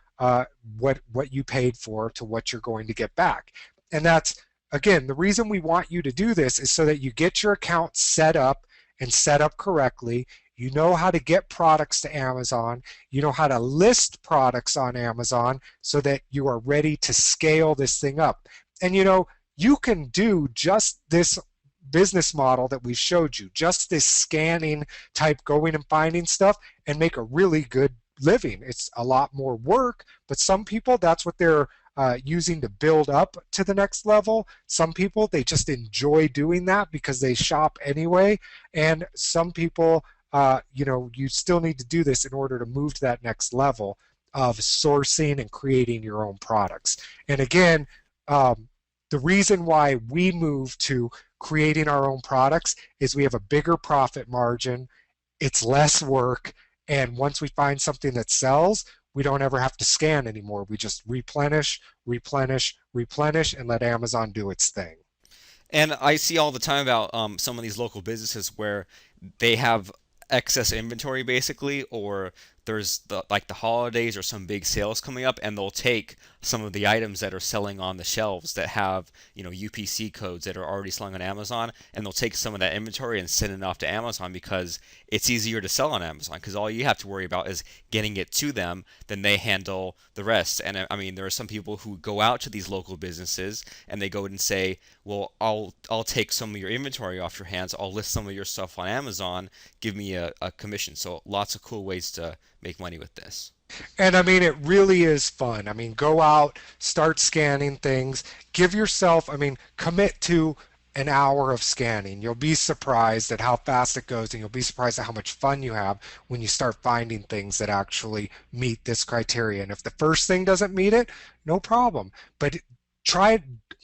Speaker 2: what you paid for to what you're going to get back. And that's, again, the reason we want you to do this is so that you get your account set up and set up correctly. You know how to get products to Amazon. You know how to list products on Amazon so that you are ready to scale this thing up. And you know, you can do just this business model that we showed you, just this scanning type, going and finding stuff, and make a really good living. It's a lot more work, but some people, that's what they're using to build up to the next level. Some people, they just enjoy doing that because they shop anyway. And some people, you know, you still need to do this in order to move to that next level of sourcing and creating your own products. And again, the reason why we move to creating our own products is we have a bigger profit margin, it's less work, and once we find something that sells, we don't ever have to scan anymore. We just replenish, replenish, replenish, and let Amazon do its thing.
Speaker 1: And I see all the time about some of these local businesses where they have excess inventory basically, or there's like the holidays or some big sales coming up, and they'll take some of the items that are selling on the shelves that have, UPC codes that are already selling on Amazon, and they'll take some of that inventory and send it off to Amazon because it's easier to sell on Amazon because all you have to worry about is getting it to them, then they handle the rest. And I mean, there are some people who go out to these local businesses and they go and say, well, I'll take some of your inventory off your hands. I'll list some of your stuff on Amazon. Give me a commission. So lots of cool ways to make money with this.
Speaker 2: And I mean, it really is fun. I mean, go out, start scanning things, give yourself, I mean, commit to an hour of scanning. You'll be surprised at how fast it goes, and you'll be surprised at how much fun you have when you start finding things that actually meet this criteria. And if the first thing doesn't meet it, no problem. But try,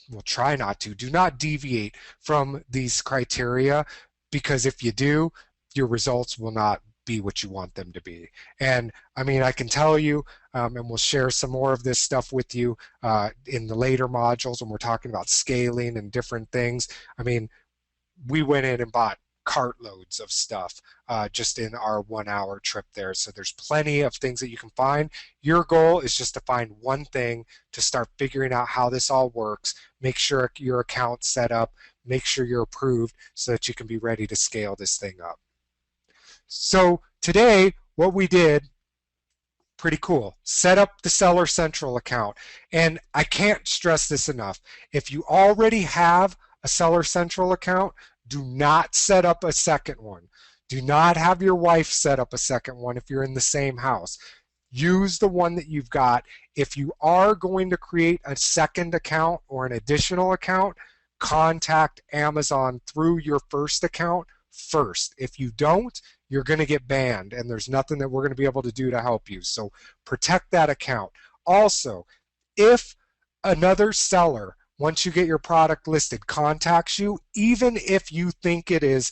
Speaker 2: well, try not to. Do not deviate from these criteria, because if you do, your results will not be what you want them to be. And I mean, I can tell you, and we'll share some more of this stuff with you in the later modules when we're talking about scaling and different things. I mean, we went in and bought cartloads of stuff just in our 1 hour trip there. So there's plenty of things that you can find. Your goal is just to find one thing to start figuring out how this all works. Make sure your account's set up, make sure you're approved so that you can be ready to scale this thing up. So today, what we did, pretty cool, set up the Seller Central account. And I can't stress this enough. If you already have a Seller Central account, do not set up a second one. Do not have your wife set up a second one if you're in the same house. Use the one that you've got. If you are going to create a second account or an additional account, contact Amazon through your first account first. If you don't, you're going to get banned, and there's nothing that we're going to be able to do to help you. So protect that account. Also, if another seller, once you get your product listed, contacts you, even if you think it is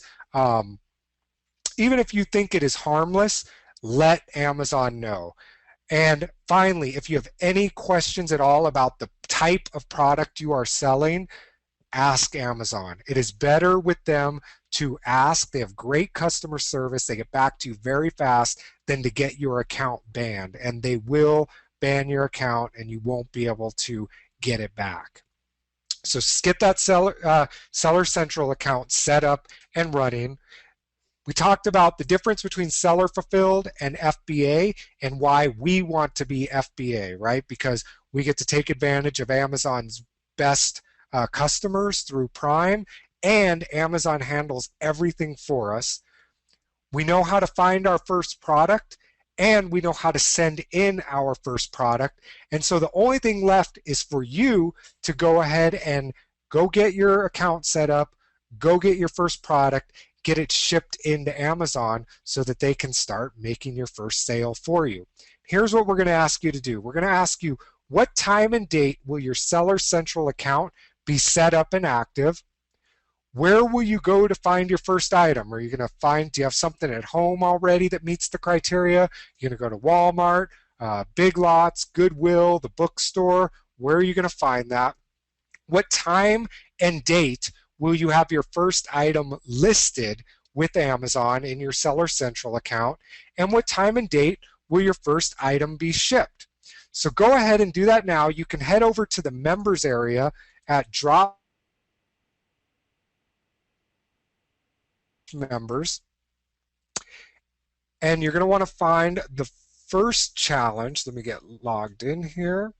Speaker 2: harmless, let Amazon know. And finally, if you have any questions at all about the type of product you are selling, ask Amazon. It is better with them to ask. They have great customer service. They get back to you very fast than to get your account banned. And they will ban your account and you won't be able to get it back. So get that Seller Central account set up and running. We talked about the difference between seller fulfilled and FBA and why we want to be FBA, right? Because we get to take advantage of Amazon's best customers through Prime, and Amazon handles everything for us. We know how to find our first product, and we know how to send in our first product. And so the only thing left is for you to go ahead and go get your account set up, go get your first product, get it shipped into Amazon so that they can start making your first sale for you. Here's what we're going to ask you to do. We're going to ask you, what time and date will your Seller Central account be set up and active? Where will you go to find your first item? Are you going to find, do you have something at home already that meets the criteria? You're going to go to Walmart, Big Lots, Goodwill, the bookstore. Where are you going to find that? What time and date will you have your first item listed with Amazon in your Seller Central account? And what time and date will your first item be shipped? So go ahead and do that now. You can head over to the members area at Drop Members, and you're going to want to find the first challenge. Let me get logged in here.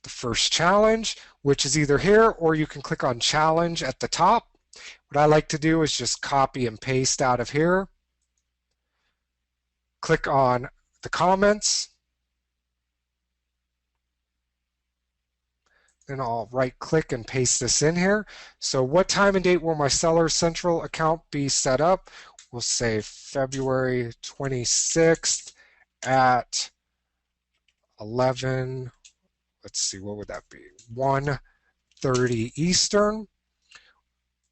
Speaker 2: The first challenge, which is either here or you can click on challenge at the top. What I like to do is just copy and paste out of here. Click on the comments. And I'll right click and paste this in here. So what time and date will my Seller Central account be set up? We'll say February 26th at 11, let's see, what would that be? 1:30 Eastern.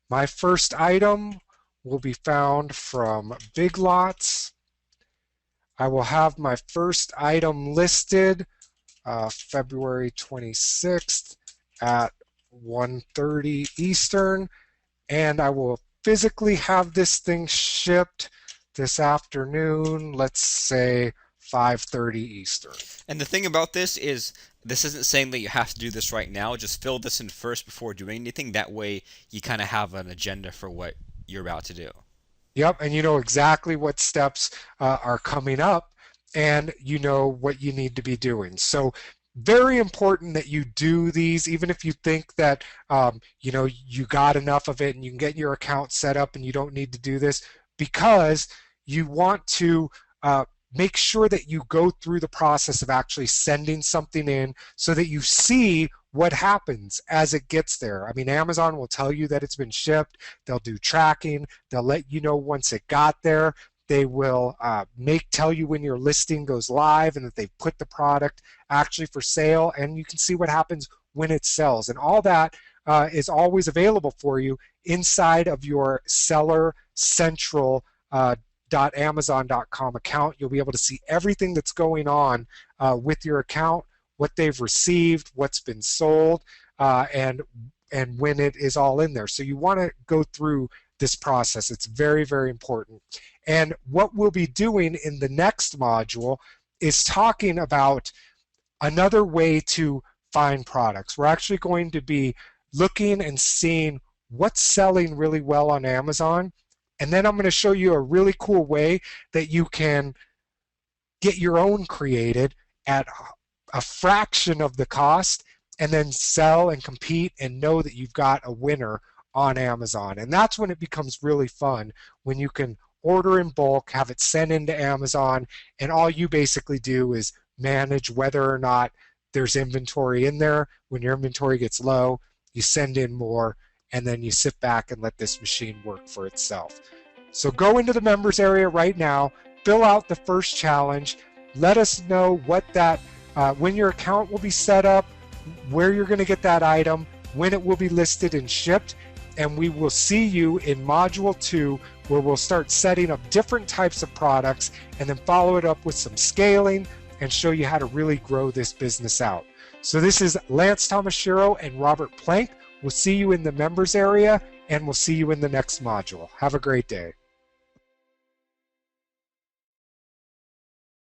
Speaker 2: My first item will be found from Big Lots. I will have my first item listed February 26th at 1:30 Eastern, and I will physically have this thing shipped this afternoon, let's say 5:30 Eastern.
Speaker 1: And the thing about this is, this isn't saying that you have to do this right now. Just fill this in first before doing anything. That way, you kind of have an agenda for what you're about to do.
Speaker 2: Yep, and you know exactly what steps are coming up, and you know what you need to be doing. So very important that you do these, even if you think that you know you got enough of it and you can get your account set up and you don't need to do this, because you want to make sure that you go through the process of actually sending something in so that you see what happens as it gets there. I mean, Amazon will tell you that it's been shipped. They'll do tracking. They'll let you know once it got there. They will tell you when your listing goes live and that they've put the product actually for sale, and you can see what happens when it sells. And all that is always available for you inside of your Seller Central .amazon.com account. You'll be able to see everything that's going on with your account, what they've received, what's been sold, and when it is all in there. So you want to go through this process. It's very, very important. And what we'll be doing in the next module is talking about another way to find products. We're actually going to be looking and seeing what's selling really well on Amazon. And then I'm going to show you a really cool way that you can get your own created at a fraction of the cost and then sell and compete and know that you've got a winner on Amazon. And that's when it becomes really fun, when you can order in bulk, have it sent into Amazon, and all you basically do is manage whether or not there's inventory in there. When your inventory gets low, you send in more, and then you sit back and let this machine work for itself. So go into the members area right now, fill out the first challenge, let us know what that when your account will be set up, where you're going to get that item, when it will be listed and shipped, and we will see you in Module 2, where we'll start setting up different types of products and then follow it up with some scaling and show you how to really grow this business out. So this is Lance Tomashiro and Robert Plank. We'll see you in the members area, and we'll see you in the next module. Have a great day.